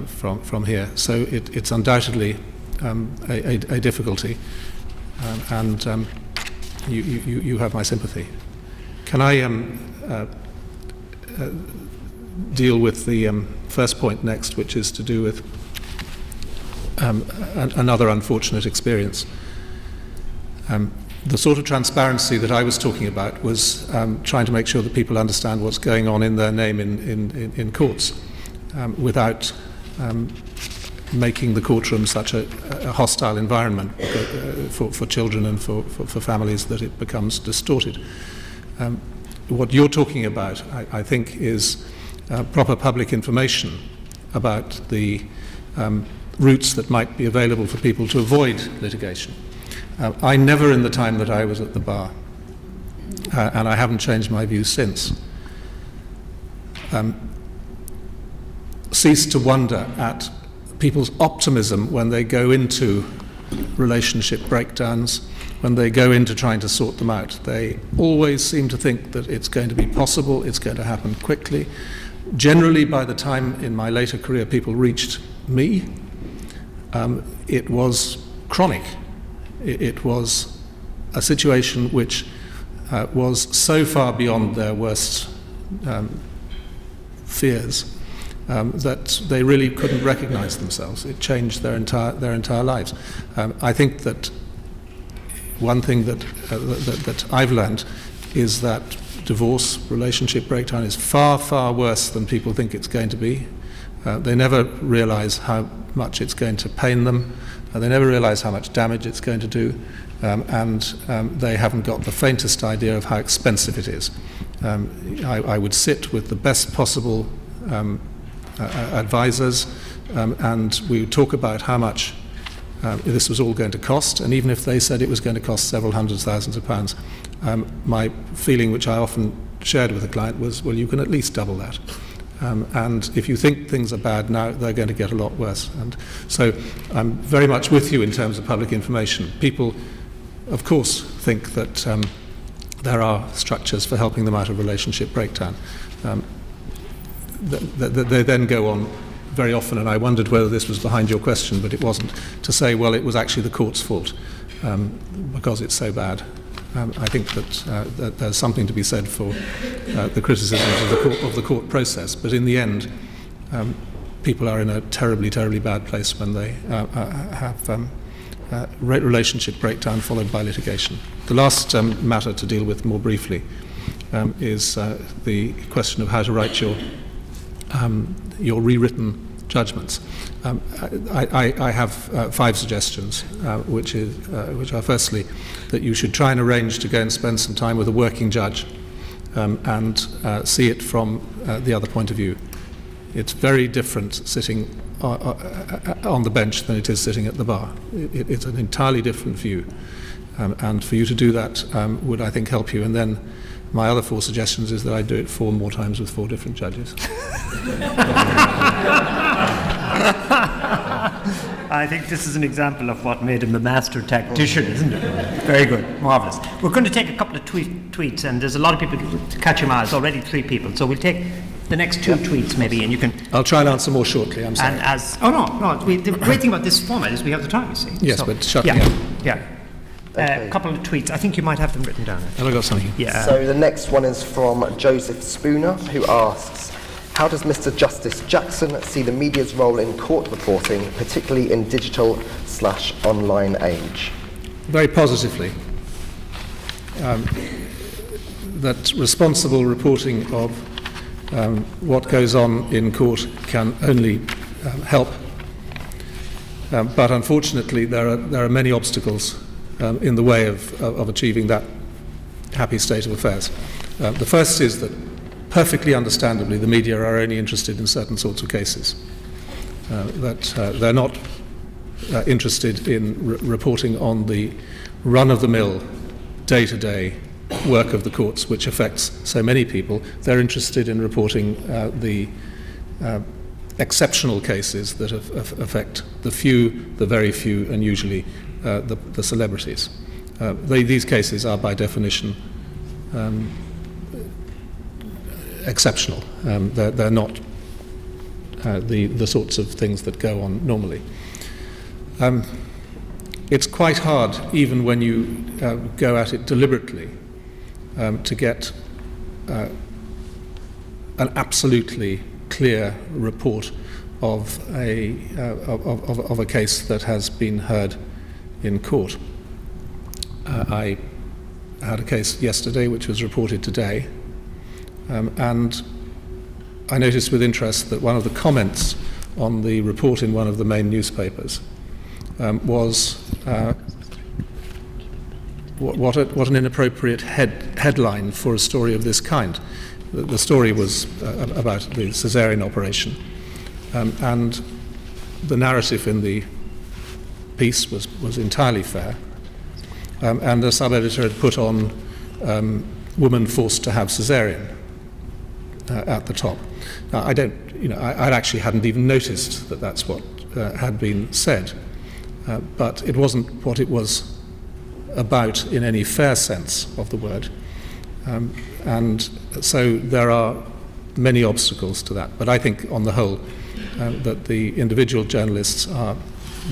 from here. So it's undoubtedly a difficulty, and you have my sympathy. Can I deal with the first point next, which is to do with another unfortunate experience? The sort of transparency that I was talking about was trying to make sure that people understand what's going on in their name in courts, without making the courtroom such a hostile environment for children and for families that it becomes distorted. What you're talking about, I think, is proper public information about the routes that might be available for people to avoid litigation. I never, in the time that I was at the bar, and I haven't changed my views since, ceased to wonder at people's optimism when they go into relationship breakdowns, when they go into trying to sort them out. They always seem to think that it's going to be possible, it's going to happen quickly. Generally, by the time in my later career people reached me, it was chronic. It was a situation which was so far beyond their worst fears that they really couldn't recognize themselves. It changed their entire lives. I think that one thing that I've learned is that divorce, relationship breakdown, is far, far worse than people think it's going to be. They never realize how much it's going to pain them. They never realize how much damage it's going to do, and they haven't got the faintest idea of how expensive it is. I would sit with the best possible advisors, and we would talk about how much this was all going to cost, and even if they said it was going to cost several hundreds of thousands of pounds, my feeling, which I often shared with the client, was, well, you can at least double that. And if you think things are bad now, they're going to get a lot worse. And so I'm very much with you in terms of public information. People, of course, think that there are structures for helping them out of relationship breakdown. They then go on very often, and I wondered whether this was behind your question, but it wasn't, to say, well, it was actually the court's fault because it's so bad. I think that there's something to be said for the criticisms of the court process, but in the end, people are in a terribly, terribly bad place when they have relationship breakdown followed by litigation. The last matter to deal with more briefly is the question of how to write your rewritten judgments. I have 5 suggestions, which are firstly that you should try and arrange to go and spend some time with a working judge and see it from the other point of view. It's very different sitting on the bench than it is sitting at the bar. It's an entirely different view, and for you to do that would, I think, help you. And then my other 4 suggestions is that I do it 4 more times with 4 different judges.
I think this is an example of what made him a master tactician, isn't it? Very good, marvellous. We're going to take a couple of tweets, and there's a lot of people to catch your eye. There's already 3 people, so we'll take the next 2 tweets maybe, and you can...
I'll try and answer more shortly, I'm sorry.
The great thing about this format is we have the time, you see.
Yes,
so,
but shut me up.
Yeah. A couple of tweets. I think you might have them written down.
Have I got something?
Yeah.
So the next one is from Joseph Spooner, who asks, how does Mr. Justice Jackson see the media's role in court reporting, particularly in digital/online age?
Very positively. That responsible reporting of what goes on in court can only help. But unfortunately, there are many obstacles in the way of achieving that happy state of affairs. The first is that perfectly understandably, the media are only interested in certain sorts of cases. They're not interested in reporting on the run-of-the-mill, day-to-day work of the courts, which affects so many people. They're interested in reporting the exceptional cases that affect the few, the very few, and usually the celebrities. These cases are, by definition, exceptional. They're not the sorts of things that go on normally. It's quite hard, even when you go at it deliberately, to get an absolutely clear report of a case that has been heard in court. I had a case yesterday which was reported today, and I noticed with interest that one of the comments on the report in one of the main newspapers was what an inappropriate headline for a story of this kind. The story was about the caesarean operation, and the narrative in the piece was entirely fair, and the sub-editor had put on woman forced to have caesarean at the top. Now, I actually hadn't even noticed that that's what had been said, but it wasn't what it was about in any fair sense of the word. And so there are many obstacles to that. But I think, on the whole, that the individual journalists are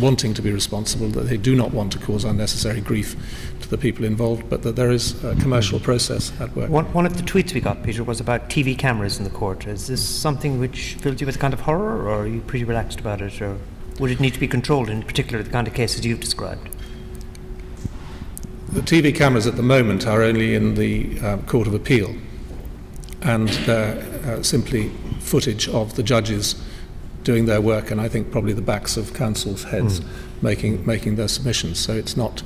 wanting to be responsible, that they do not want to cause unnecessary grief to the people involved, but that there is a commercial process at work.
One of the tweets we got, Peter, was about TV cameras in the court. Is this something which fills you with a kind of horror, or are you pretty relaxed about it, or would it need to be controlled, in particular the kind of cases you've described?
The TV cameras at the moment are only in the Court of Appeal, and they're simply footage of the judges doing their work, and I think probably the backs of counsel's heads making their submissions. So it's not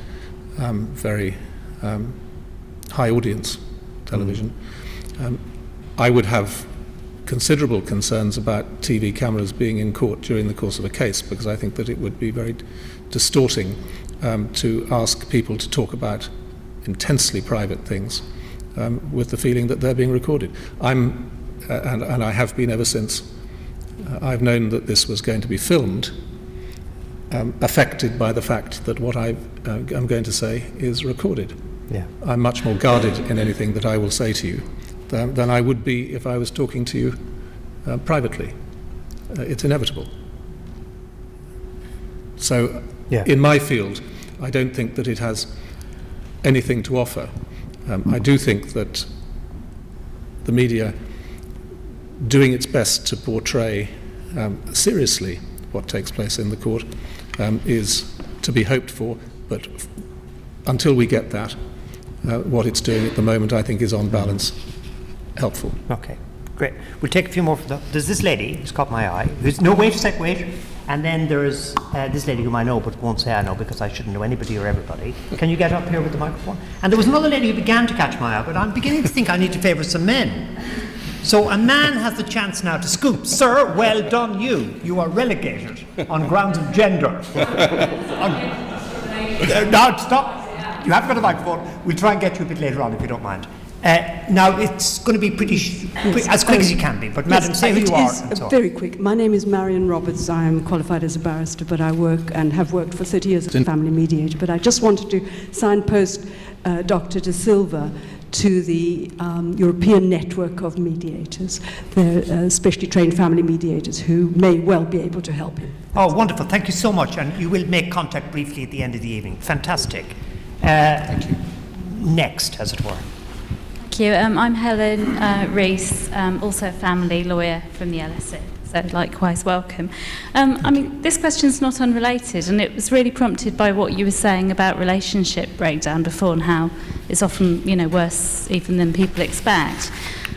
very high audience television. I would have considerable concerns about TV cameras being in court during the course of a case, because I think that it would be very distorting to ask people to talk about intensely private things with the feeling that they're being recorded. And I have been ever since I've known that this was going to be filmed, affected by the fact that what I'm going to say is recorded.
Yeah.
I'm much more guarded in anything that I will say to you than I would be if I was talking to you privately. It's inevitable. So, in my field, I don't think that it has anything to offer. I do think that the media doing its best to portray seriously what takes place in the court is to be hoped for, but until we get that, what it's doing at the moment, I think, is on balance helpful.
Okay, great. We'll take a few more. There's this lady who's caught my eye. Wait. And then there's this lady whom I know but won't say I know because I shouldn't know anybody or everybody. Can you get up here with the microphone? And there was another lady who began to catch my eye, but I'm beginning to think I need to favour some men. So a man has the chance now to scoop. Sir, well done you. You are relegated on grounds of gender. Now, stop. You have to go to the microphone. We'll try and get you a bit later on if you don't mind. Now, it's going to be as quick as you can be, but Madam, say who you are.
It is very quick. My name is Marion Roberts. I am qualified as a barrister, but I work and have worked for 30 years as a family mediator. But I just wanted to signpost Dr. De Silva to the European network of mediators. They're specially trained family mediators who may well be able to help him.
Oh, wonderful. Thank you so much. And you will make contact briefly at the end of the evening. Fantastic. Thank you. Next, as it were.
Thank you. I'm Helen Rees, also a family lawyer from the LSE, so likewise welcome. I mean, this question's not unrelated, and it was really prompted by what you were saying about relationship breakdown before and how it's often, worse even than people expect.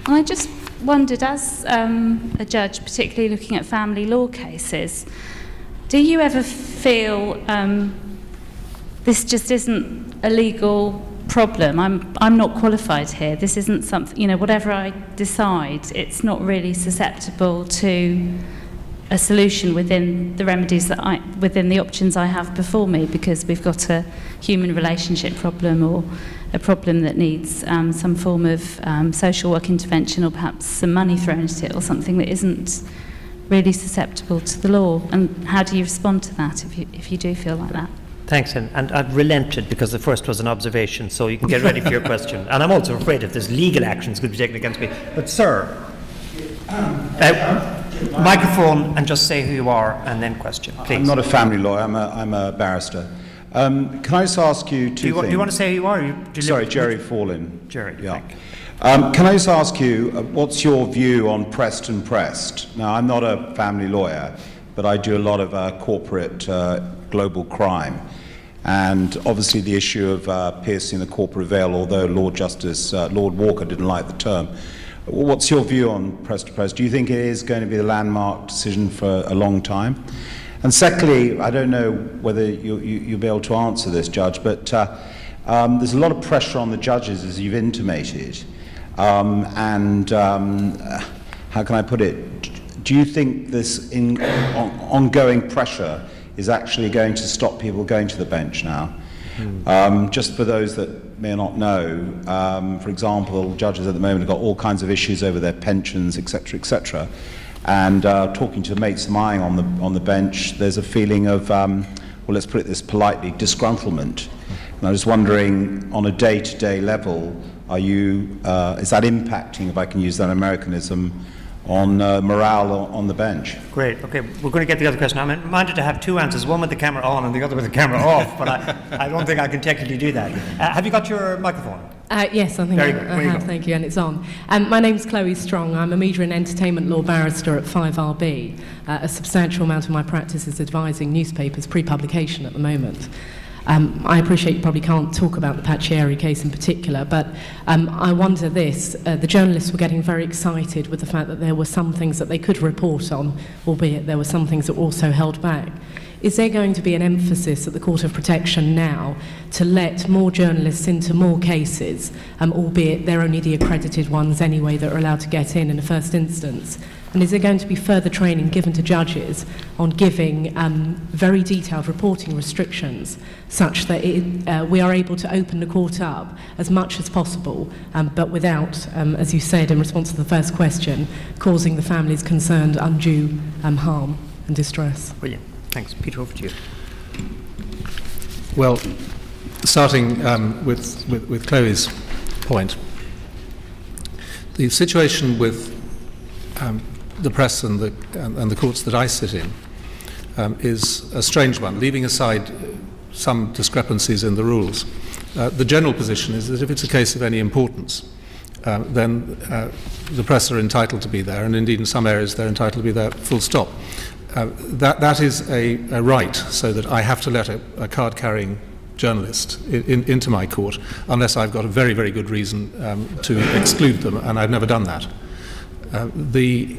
And I just wondered, as a judge, particularly looking at family law cases, do you ever feel this just isn't a legal problem. I'm not qualified here. This isn't something, you know, whatever I decide, it's not really susceptible to a solution within the remedies within the options I have before me, because we've got a human relationship problem or a problem that needs some form of social work intervention, or perhaps some money thrown at it, or something that isn't really susceptible to the law. And how do you respond to that if you do feel like that?
Thanks, and I've relented because the first was an observation, so you can get ready for your question. And I'm also afraid if there's legal actions could be taken against me. But sir, microphone, and just say who you are and then question, please.
I'm not a family lawyer, I'm a barrister. Can I just ask you two things?
Do you want to say who you are?
Sorry, Jerry Fallin.
Jerry,
yeah.
thank you.
Can I just ask you, what's your view on Preston Prest? Now, I'm not a family lawyer, but I do a lot of corporate global crime. And obviously the issue of piercing the corporate veil, although Lord Walker didn't like the term. What's your view on Preston Prest? Do you think it is going to be the landmark decision for a long time? And secondly, I don't know whether you'll be able to answer this, Judge, but there's a lot of pressure on the judges, as you've intimated. How can I put it? Do you think this ongoing pressure is actually going to stop people going to the bench now? Just for those that may not know, for example, judges at the moment have got all kinds of issues over their pensions, etc., etc. And talking to mates of mine on the bench, there's a feeling of, well, let's put it this politely, disgruntlement. And I was wondering, on a day-to-day level, is that impacting, if I can use that Americanism, on morale on the bench?
Great. Okay, we're going to get the other question. I'm minded to have two answers, one with the camera on and the other with the camera off, but I don't think I can technically do that. Have you got your microphone?
Yes, I think I have, thank you, and it's on. My name's Chloe Strong. I'm a media and entertainment law barrister at 5RB. A substantial amount of my practice is advising newspapers pre-publication at the moment. I appreciate you probably can't talk about the Pacieri case in particular, but I wonder this. The journalists were getting very excited with the fact that there were some things that they could report on, albeit there were some things that were also held back. Is there going to be an emphasis at the Court of Protection now to let more journalists into more cases, albeit they're only the accredited ones anyway that are allowed to get in the first instance? And is there going to be further training given to judges on giving very detailed reporting restrictions such that we are able to open the court up as much as possible, but without, as you said in response to the first question, causing the families concerned undue harm and distress?
Brilliant. Thanks. Peter, over to you.
Well, starting with Chloe's point, the situation with the press and the courts that I sit in is a strange one, leaving aside some discrepancies in the rules. The general position is that if it's a case of any importance, then the press are entitled to be there, and indeed in some areas they're entitled to be there full stop. That is a right, so that I have to let a card-carrying journalist into my court unless I've got a very, very good reason to exclude them, and I've never done that. The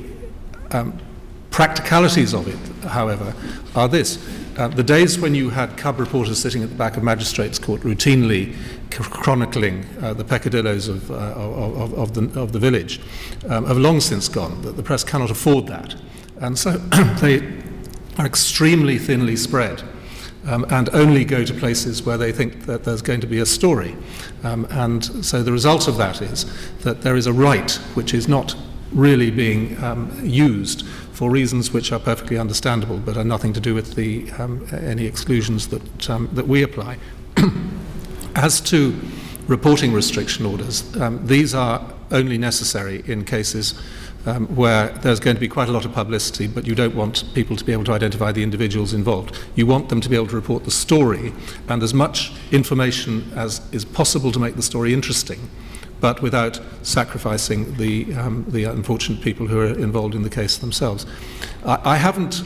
practicalities of it, however, are this. The days when you had cub reporters sitting at the back of magistrates' court routinely chronicling the peccadillos of the village have long since gone. The press cannot afford that. And so they are extremely thinly spread and only go to places where they think that there's going to be a story. And so the result of that is that there is a right which is not really being used for reasons which are perfectly understandable but are nothing to do with any exclusions that we apply. As to reporting restriction orders, these are only necessary in cases where there's going to be quite a lot of publicity, but you don't want people to be able to identify the individuals involved. You want them to be able to report the story and as much information as is possible to make the story interesting, but without sacrificing the unfortunate people who are involved in the case themselves. I haven't,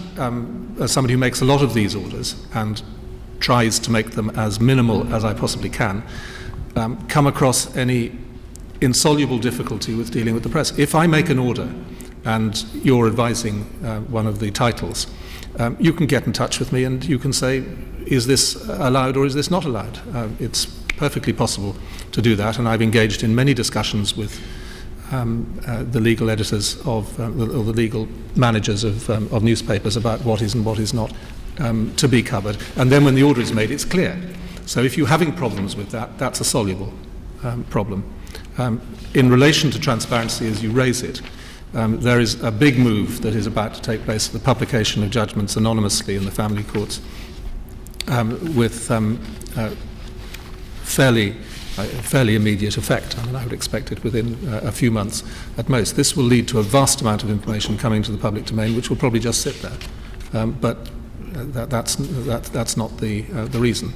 as somebody who makes a lot of these orders and tries to make them as minimal as I possibly can, come across any insoluble difficulty with dealing with the press. If I make an order and you're advising one of the titles, you can get in touch with me and you can say, is this allowed or is this not allowed? It's perfectly possible to do that, and I've engaged in many discussions with the legal editors or the legal managers of newspapers about what is and what is not to be covered. And then when the order is made, it's clear. So if you're having problems with that, that's a soluble problem. In relation to transparency, as you raise it, there is a big move that is about to take place, the publication of judgments anonymously in the family courts with fairly immediate effect. I mean, I would expect it within a few months at most. This will lead to a vast amount of information coming to the public domain, which will probably just sit there. But that's not the reason.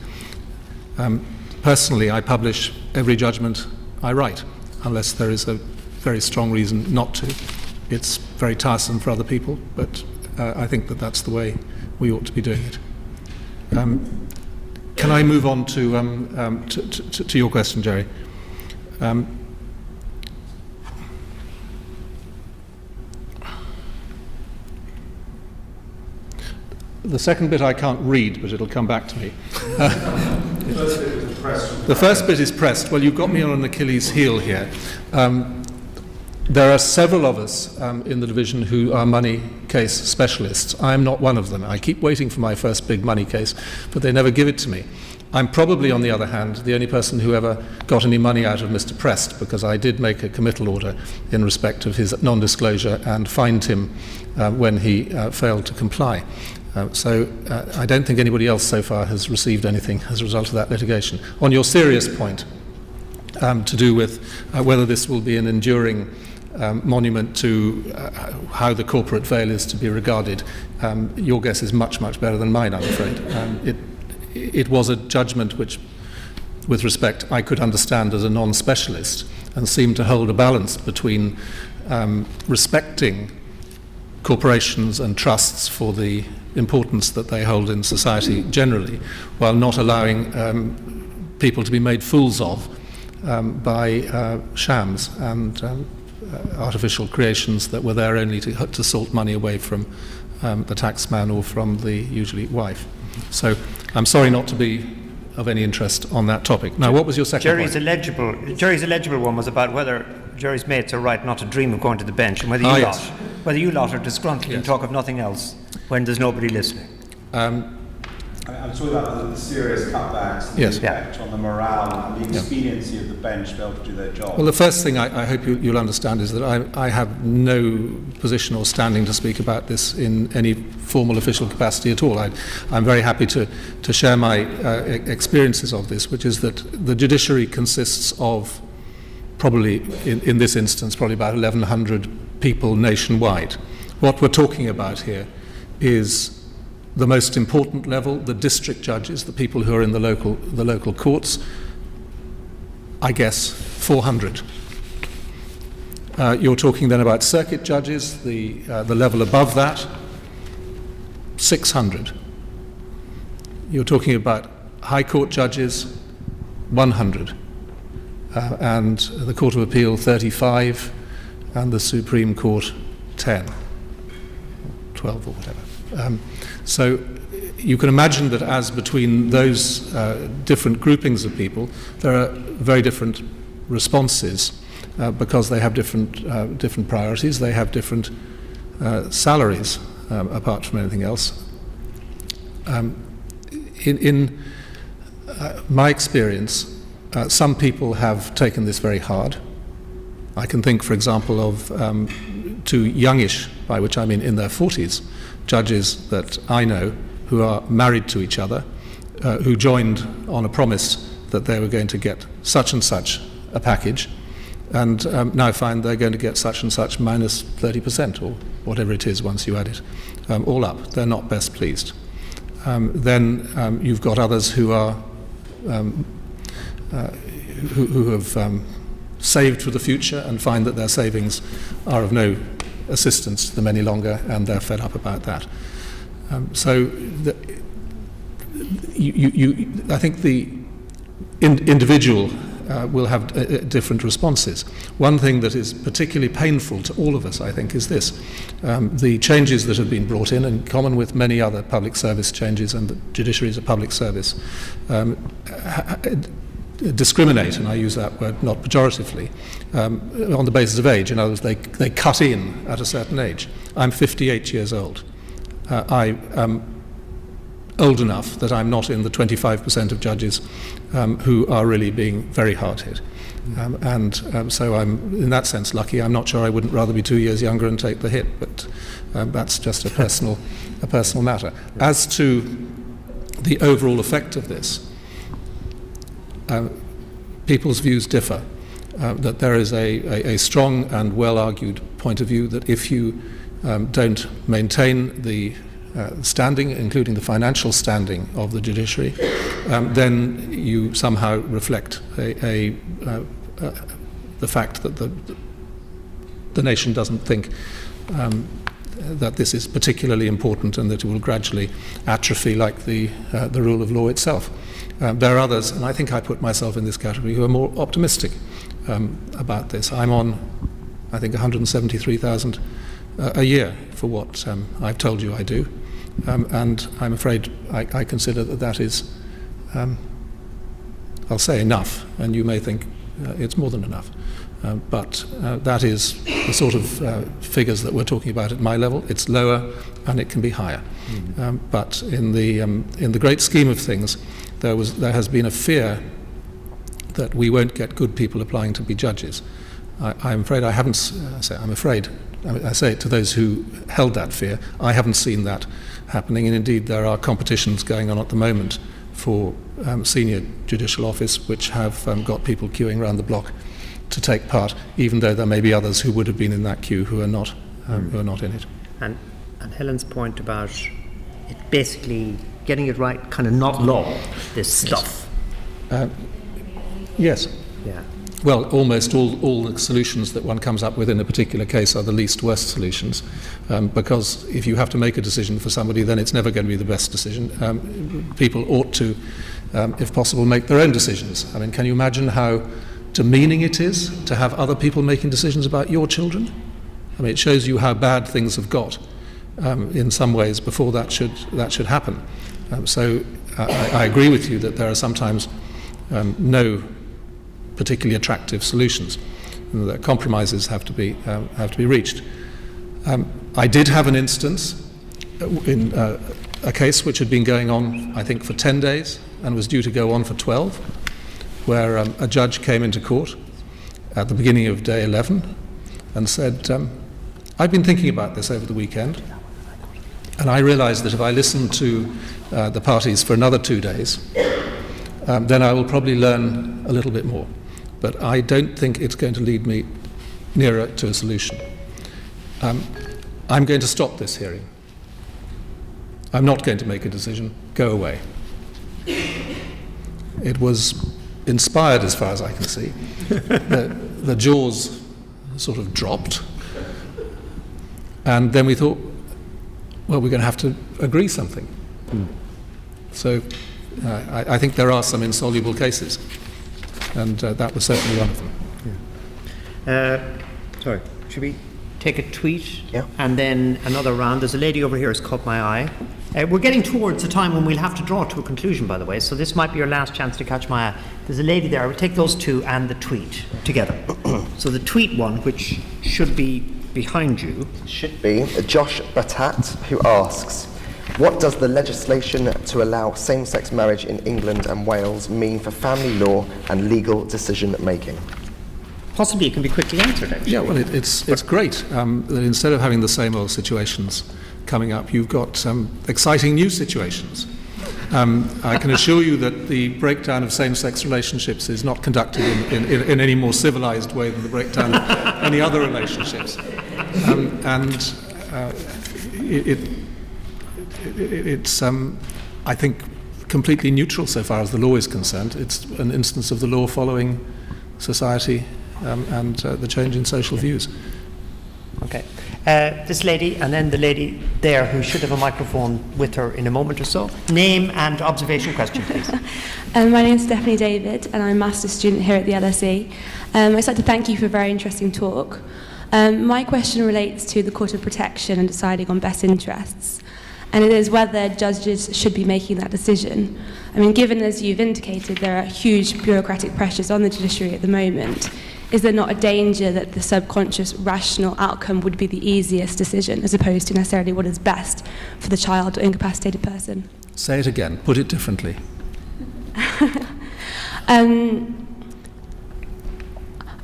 Personally, I publish every judgment I write, unless there is a very strong reason not to. It's very tiresome for other people, but I think that that's the way we ought to be doing it. Can I move on to your question, Jerry? The second bit I can't read, but it'll come back to me. The first bit is pressed. Well, you've got me on an Achilles heel here. There are several of us in the division who are money case specialists. I am not one of them. I keep waiting for my first big money case, but they never give it to me. I'm probably, on the other hand, the only person who ever got any money out of Mr. Prest, because I did make a committal order in respect of his non-disclosure and fined him when he failed to comply. So I don't think anybody else so far has received anything as a result of that litigation. On your serious point, to do with whether this will be an enduring monument to how the corporate veil is to be regarded, your guess is much, much better than mine, I'm afraid. It was a judgment which, with respect, I could understand as a non-specialist, and seemed to hold a balance between respecting corporations and trusts for the importance that they hold in society generally, while not allowing people to be made fools of by shams and artificial creations that were there only to salt money away from the taxman or from the usually wife. So I'm sorry not to be of any interest on that topic. Now, what was your second point?
Jerry's illegible one was about whether Jerry's mates are right not to dream of going to the bench, and whether you lot are disgruntled and talk of nothing else when there's nobody listening.
I'm talking about the serious cutbacks, the effect on the morale and the expediency of the bench to be able to do their job.
Well, the first thing I hope you'll understand is that I have no position or standing to speak about this in any formal official capacity at all. I'm very happy to share my experiences of this, which is that the judiciary consists of probably, in this instance, probably about 1,100 people nationwide. What we're talking about here is the most important level, the district judges, the people who are in the local courts, I guess 400. You're talking then about circuit judges, the level above that, 600. You're talking about high court judges, 100. And the Court of Appeal, 35, and the Supreme Court, 10, 12 or whatever. So you can imagine that as between those different groupings of people, there are very different responses because they have different priorities, they have different salaries apart from anything else. In my experience, some people have taken this very hard. I can think, for example, of two youngish, by which I mean in their 40s, judges that I know who are married to each other, who joined on a promise that they were going to get such and such a package, and now find they're going to get such and such minus 30% or whatever it is once you add it all up. They're not best pleased. Then you've got others who are who have saved for the future and find that their savings are of no assistance to them any longer, and they're fed up about that. I think the individual will have different responses. One thing that is particularly painful to all of us, I think, is this. The changes that have been brought in common with many other public service changes, and the judiciary is a public service, discriminate, and I use that word not pejoratively, on the basis of age. In other words, they cut in at a certain age. I'm 58 years old. I am old enough that I'm not in the 25% of judges who are really being very hard hit. So I'm, in that sense, lucky. I'm not sure I wouldn't rather be 2 years younger and take the hit, but that's just a personal matter. As to the overall effect of this, people's views differ. That there is a strong and well-argued point of view that if you don't maintain the standing, including the financial standing of the judiciary, then you somehow reflect the fact that the nation doesn't think that this is particularly important and that it will gradually atrophy like the rule of law itself. There are others, and I think I put myself in this category, who are more optimistic about this. I'm on, I think, 173,000 a year for what I've told you I do, and I'm afraid I consider that is, I'll say, enough, and you may think it's more than enough. But that is the sort of figures that we're talking about at my level. It's lower and it can be higher. But in the great scheme of things, there has been a fear that we won't get good people applying to be judges. I'm afraid I haven't. I'm afraid. I say it to those who held that fear. I haven't seen that happening, and indeed there are competitions going on at the moment for senior judicial office, which have got people queuing around the block to take part, even though there may be others who would have been in that queue who are not in it.
And Helen's point about it basically getting it right, kind of not law, this stuff.
Yes.
Yeah.
Well, almost all the solutions that one comes up with in a particular case are the least worst solutions, because if you have to make a decision for somebody, then it's never going to be the best decision. People ought to, if possible, make their own decisions. I mean, can you imagine how demeaning it is to have other people making decisions about your children? I mean, it shows you how bad things have got in some ways before that should happen. So I agree with you that there are sometimes no particularly attractive solutions, and that compromises have to be reached. I did have an instance in a case which had been going on, I think, for 10 days and was due to go on for 12, where a judge came into court at the beginning of day 11 and said, I've been thinking about this over the weekend, and I realised that if I listen to the parties for another 2 days, then I will probably learn a little bit more. But I don't think it's going to lead me nearer to a solution. I'm going to stop this hearing. I'm not going to make a decision. Go away. It was inspired, as far as I can see. The jaws sort of dropped. And then we thought, well, we're going to have to agree something. So I think there are some insoluble cases, and that was certainly one of them.
Sorry, should we take a tweet?
Yeah.
And then another round. There's a lady over here who's caught my eye. We're getting towards a time when we'll have to draw to a conclusion, by the way, so this might be your last chance to catch my eye. There's a lady there. I will take those two and the tweet together. So the tweet one, which should be behind you.
Should be Josh Batat, who asks, what does the legislation to allow same-sex marriage in England and Wales mean for family law and legal decision-making?
Possibly it can be quickly answered, actually.
Yeah, well, it's great that instead of having the same old situations coming up, you've got exciting new situations. I can assure you that the breakdown of same-sex relationships is not conducted in any more civilized way than the breakdown of any other relationships. It's, I think, completely neutral so far as the law is concerned. It's an instance of the law following society and the change in social views.
Okay. This lady, and then the lady there who should have a microphone with her in a moment or so. Name and observation question, please.
My name is Stephanie David, and I'm a master's student here at the LSE. I'd like to thank you for a very interesting talk. My question relates to the Court of Protection and deciding on best interests. and it is whether judges should be making that decision. I mean, given, as you've indicated, there are huge bureaucratic pressures on the judiciary at the moment, is there not a danger that the subconscious rational outcome would be the easiest decision as opposed to necessarily what is best for the child or incapacitated person?
Say it again, put it differently.
I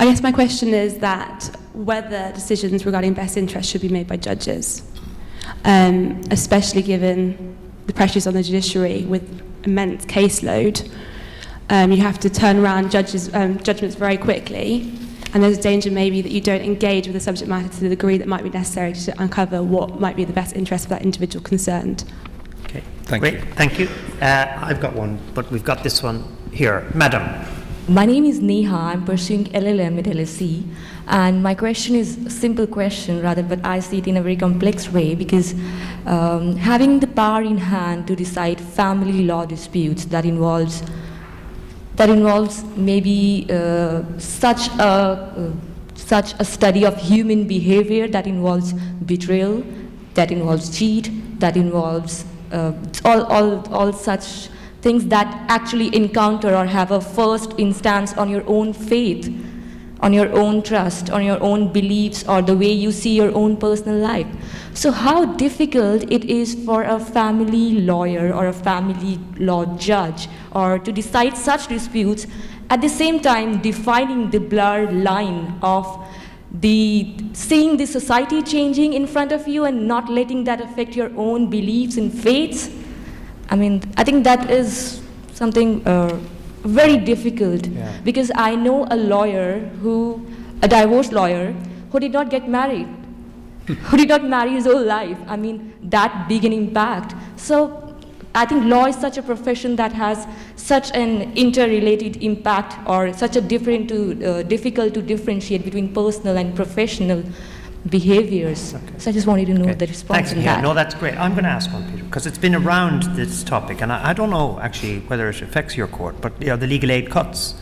guess my question is that whether decisions regarding best interest should be made by judges, especially given the pressures on the judiciary with immense caseload. You have to turn around judgments very quickly, and there's a danger maybe that you don't engage with the subject matter to the degree that might be necessary to uncover what might be the best interest for that individual concerned.
Okay,
Thank
great,
you.
thank you. I've got one, but we've got this one here. Madam.
My name is Neha. I'm pursuing LLM at LSE, and my question is a simple question rather, but I see it in a very complex way because having the power in hand to decide family law disputes that involves maybe such a study of human behavior, that involves betrayal, that involves cheat, that involves all such things that actually encounter or have a first instance on your own faith, on your own trust, on your own beliefs, or the way you see your own personal life. So how difficult it is for a family lawyer or a family law judge or to decide such disputes, at the same time defining the blurred line of seeing the society changing in front of you and not letting that affect your own beliefs and faiths. I mean, I think that is something very difficult, because I know a divorce lawyer who did not get married, who did not marry his whole life. I mean, that big an impact. So I think law is such a profession that has such an interrelated impact, or such a difficult to differentiate between personal and professional behaviors. Okay. So I just wanted to know the response to that.
Yeah, no, that's great. I'm going to ask one, Peter, because it's been around this topic, and I don't know actually whether it affects your court, but the legal aid cuts.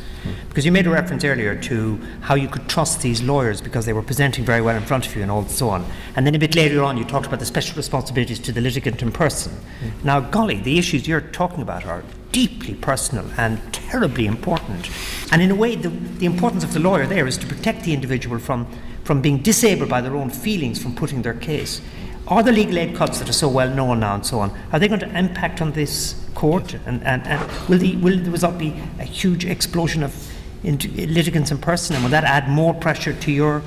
Because you made a reference earlier to how you could trust these lawyers because they were presenting very well in front of you and all so on. And then a bit later on you talked about the special responsibilities to the litigant in person. Now, golly, the issues you're talking about are deeply personal and terribly important. And in a way, the importance of the lawyer there is to protect the individual from being disabled by their own feelings from putting their case. Are the legal aid cuts that are so well known now and so on, are they going to impact on this court? And will the result be a huge explosion of litigants in person, and will that add more pressure to your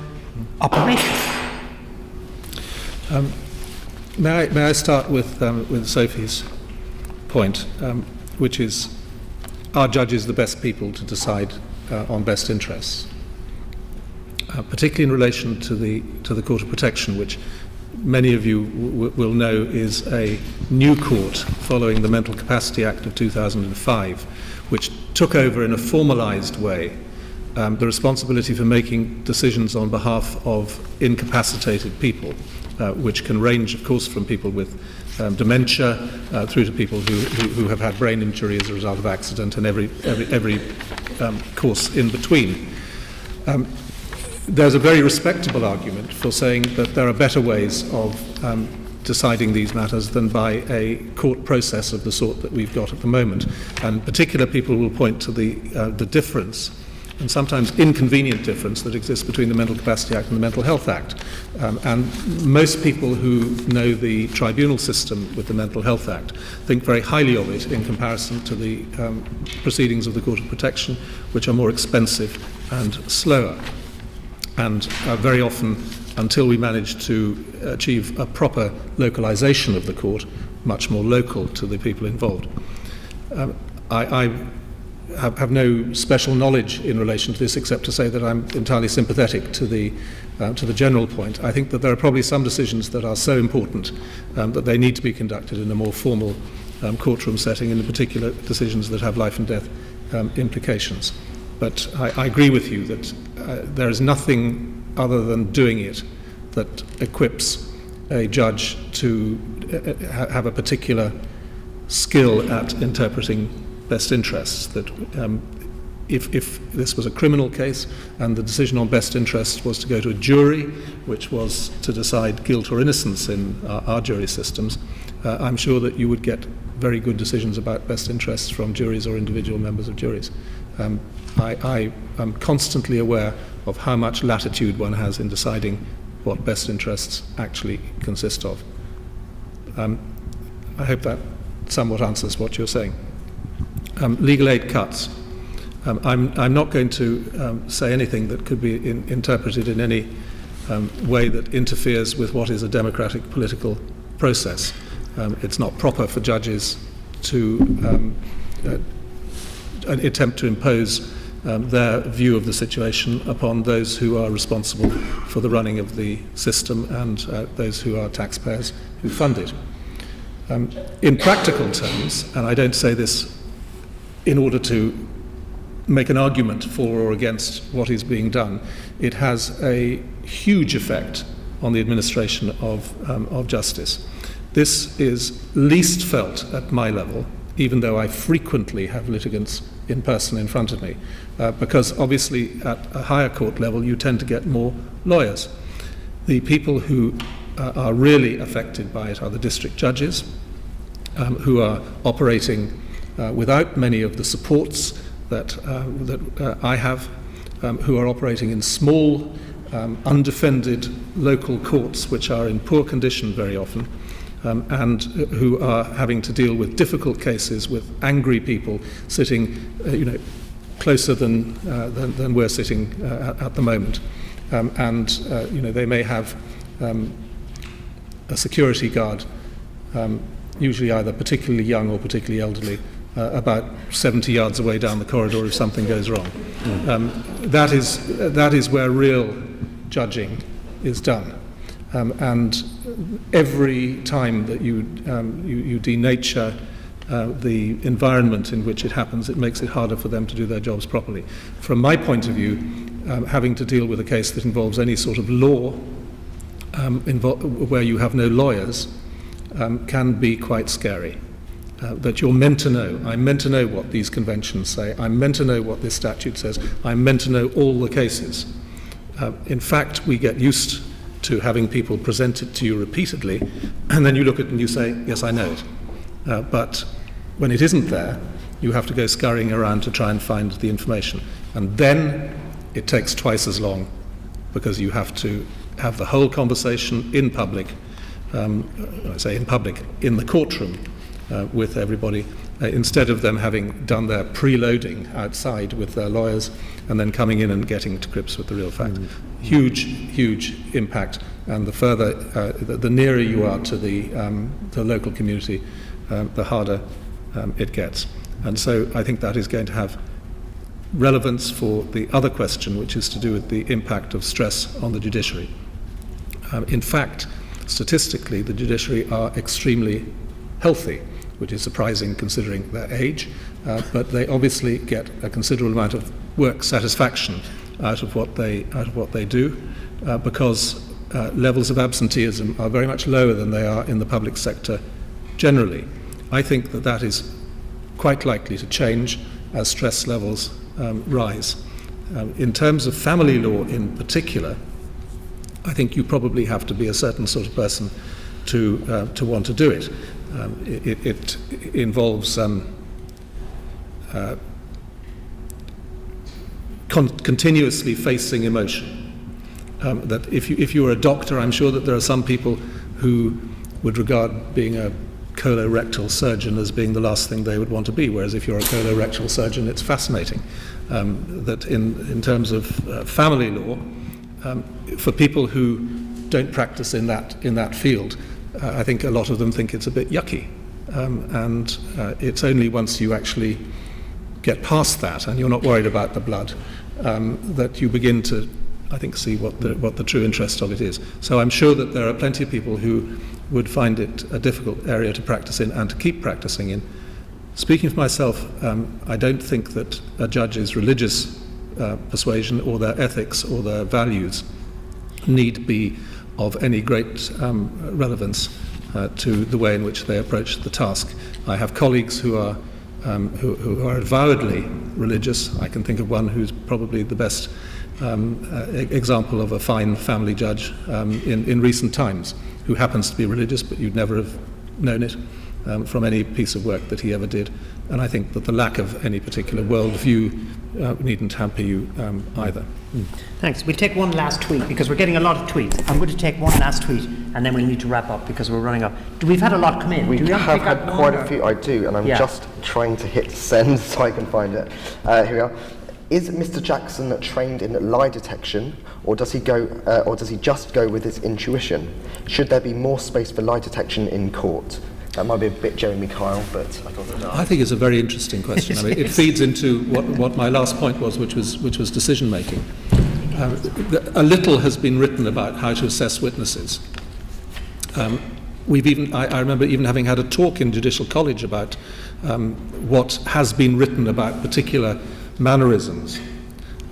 operation?
May I start with Sophie's point, which is, are judges the best people to decide on best interests? Particularly in relation to the Court of Protection, which many of you will know is a new court following the Mental Capacity Act of 2005, which took over in a formalised way the responsibility for making decisions on behalf of incapacitated people, which can range, of course, from people with dementia through to people who have had brain injury as a result of accident, and every course in between. There's a very respectable argument for saying that there are better ways of deciding these matters than by a court process of the sort that we've got at the moment. And particular people will point to the difference, and sometimes inconvenient difference, that exists between the Mental Capacity Act and the Mental Health Act. And most people who know the tribunal system with the Mental Health Act think very highly of it in comparison to the proceedings of the Court of Protection, which are more expensive and slower. And very often, until we manage to achieve a proper localisation of the court, much more local to the people involved. I have no special knowledge in relation to this, except to say that I'm entirely sympathetic to the general point. I think that there are probably some decisions that are so important that they need to be conducted in a more formal courtroom setting, in particular decisions that have life and death implications. But I agree with you that there is nothing other than doing it that equips a judge to have a particular skill at interpreting best interests. That if this was a criminal case and the decision on best interests was to go to a jury, which was to decide guilt or innocence in our jury systems, I'm sure that you would get very good decisions about best interests from juries or individual members of juries. I am constantly aware of how much latitude one has in deciding what best interests actually consist of. I hope that somewhat answers what you're saying. Legal aid cuts. I'm not going to say anything that could be interpreted in any way that interferes with what is a democratic political process. It's not proper for judges to attempt to impose their view of the situation upon those who are responsible for the running of the system and those who are taxpayers who fund it. In practical terms, and I don't say this in order to make an argument for or against what is being done, it has a huge effect on the administration of justice. This is least felt at my level, even though I frequently have litigants in person in front of me, because obviously at a higher court level you tend to get more lawyers. The people who are really affected by it are the district judges, who are operating without many of the supports that I have, who are operating in small, undefended local courts which are in poor condition very often, and who are having to deal with difficult cases with angry people sitting, closer than we're sitting at the moment, and they may have a security guard, usually either particularly young or particularly elderly, about 70 yards away down the corridor if something goes wrong. That is where real judging is done. And every time that you denature the environment in which it happens, it makes it harder for them to do their jobs properly. From my point of view, having to deal with a case that involves any sort of law, where you have no lawyers, can be quite scary. That you're meant to know. I'm meant to know what these conventions say. I'm meant to know what this statute says. I'm meant to know all the cases. In fact, we get used to having people present it to you repeatedly, and then you look at it and you say, yes, I know it. But when it isn't there, you have to go scurrying around to try and find the information. And then it takes twice as long, because you have to have the whole conversation in public, I say in public, in the courtroom, with everybody, instead of them having done their preloading outside with their lawyers and then coming in and getting to grips with the real fact. Huge impact, and the further, the nearer you are to the local community, the harder it gets. And so I think that is going to have relevance for the other question, which is to do with the impact of stress on the judiciary. In fact, statistically, the judiciary are extremely healthy, which is surprising considering their age, but they obviously get a considerable amount of work satisfaction out of what they do, because levels of absenteeism are very much lower than they are in the public sector generally. I think that is quite likely to change as stress levels rise. In terms of family law in particular, I think you probably have to be a certain sort of person to want to do it. It involves continuously facing emotion. That if you were a doctor, I'm sure that there are some people who would regard being a colorectal surgeon as being the last thing they would want to be, whereas if you're a colorectal surgeon, it's fascinating. That in terms of family law, for people who don't practice in that field, I think a lot of them think it's a bit yucky, and it's only once you actually get past that and you're not worried about the blood that you begin to, I think, see what the true interest of it is. So I'm sure that there are plenty of people who would find it a difficult area to practice in and to keep practicing in. Speaking for myself, I don't think that a judge's religious persuasion or their ethics or their values need be of any great relevance to the way in which they approach the task. I have colleagues who are avowedly religious. I can think of one who's probably the best example of a fine family judge in recent times, who happens to be religious, but you'd never have known it from any piece of work that he ever did. And I think that the lack of any particular worldview needn't hamper you either.
Thanks. We'll take one last tweet because we're getting a lot of tweets. I'm going to take one last tweet and then we'll need to wrap up because we're running up. We've had a lot come in.
We have had quite a few, I do, and I'm just trying to hit send so I can find it. Here we are. Is Mr. Jackson trained in lie detection, or does he just go with his intuition? Should there be more space for lie detection in court? That might be a bit Jeremy Kyle, but I thought that.
I think it's a very interesting question. I mean, it feeds into what my last point was, which was decision making. A little has been written about how to assess witnesses. I remember even having had a talk in Judicial College about what has been written about particular mannerisms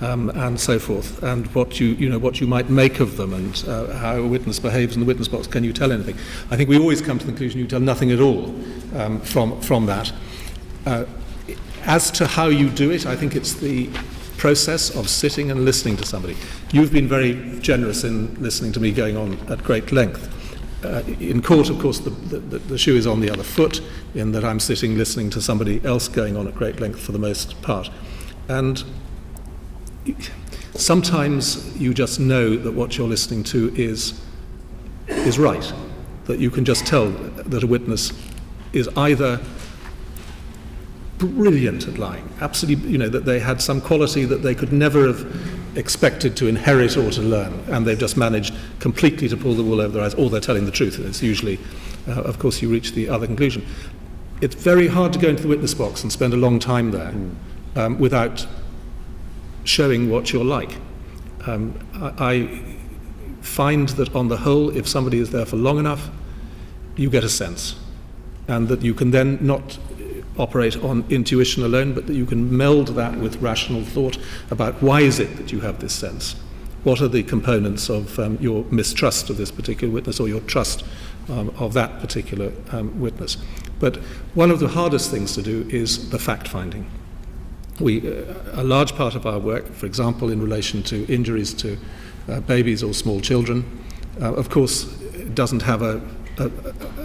and so forth, and what you might make of them, and how a witness behaves in the witness box. Can you tell anything? I think we always come to the conclusion you tell nothing at all from that. As to how you do it, I think it's the process of sitting and listening to somebody. You've been very generous in listening to me going on at great length. In court, of course, the shoe is on the other foot, in that I'm sitting listening to somebody else going on at great length for the most part. And sometimes you just know that what you're listening to is right, that you can just tell that a witness is either brilliant at lying, absolutely, that they had some quality that they could never have expected to inherit or to learn, and they've just managed completely to pull the wool over their eyes, or they're telling the truth, and it's usually, of course, you reach the other conclusion. It's very hard to go into the witness box and spend a long time there without showing what you're like. I find that on the whole, if somebody is there for long enough, you get a sense, and that you can then not operate on intuition alone, but that you can meld that with rational thought about why is it that you have this sense? What are the components of your mistrust of this particular witness, or your trust of that particular witness? But one of the hardest things to do is the fact-finding. A large part of our work, for example, in relation to injuries to babies or small children, of course, doesn't have a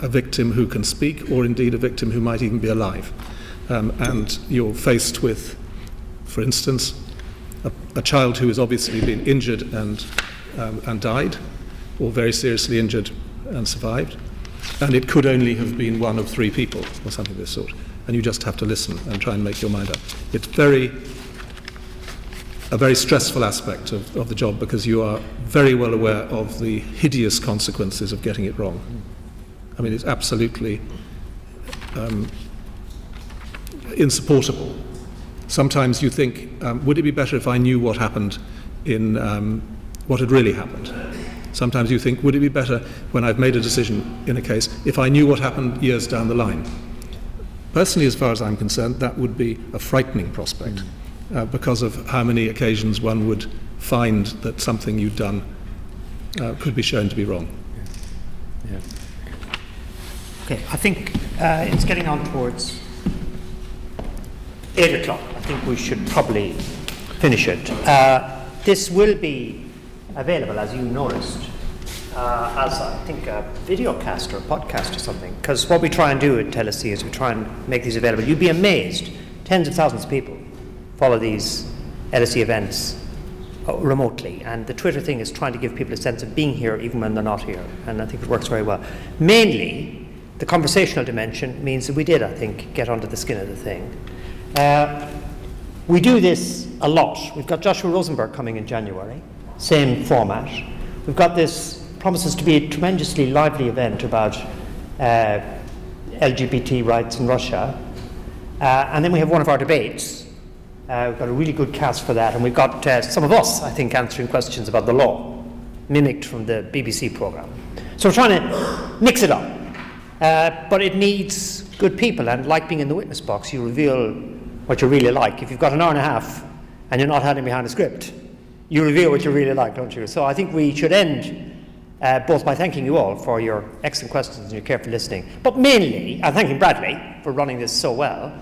victim who can speak, or indeed a victim who might even be alive. And you're faced with, for instance, a child who has obviously been injured and died, or very seriously injured and survived, and it could only have been one of three people, or something of this sort. And you just have to listen and try and make your mind up. It's a very stressful aspect of the job, because you are very well aware of the hideous consequences of getting it wrong. I mean, it's absolutely insupportable. Sometimes you think, would it be better if I knew what happened in what had really happened? Sometimes you think, would it be better when I've made a decision in a case if I knew what happened years down the line? Personally, as far as I'm concerned, that would be a frightening prospect because of how many occasions one would find that something you'd done could be shown to be wrong.
Yeah. Okay, I think it's getting on towards 8 o'clock. I think we should probably finish it. This will be available, as you noticed, as I think a videocast or a podcast or something, because what we try and do at LSE is we try and make these available. You'd be amazed, tens of thousands of people follow these LSE events remotely, and the Twitter thing is trying to give people a sense of being here even when they're not here, and I think it works very well. Mainly, the conversational dimension means that we did, I think, get under the skin of the thing. We do this a lot. We've got Joshua Rosenberg coming in January, same format. We've got this, promises to be a tremendously lively event about LGBT rights in Russia. And then we have one of our debates. We've got a really good cast for that, and we've got some of us, I think, answering questions about the law, mimicked from the BBC programme. So we're trying to mix it up. But it needs good people, and like being in the witness box, you reveal what you're really like. If you've got an hour and a half and you're not hiding behind a script, you reveal what you're really like, don't you? So I think we should end both by thanking you all for your excellent questions and your careful listening, but mainly thanking Bradley for running this so well.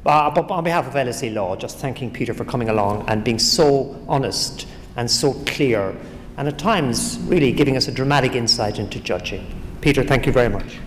But on behalf of LSE Law, just thanking Peter for coming along and being so honest and so clear, and at times really giving us a dramatic insight into judging. Peter, thank you very much.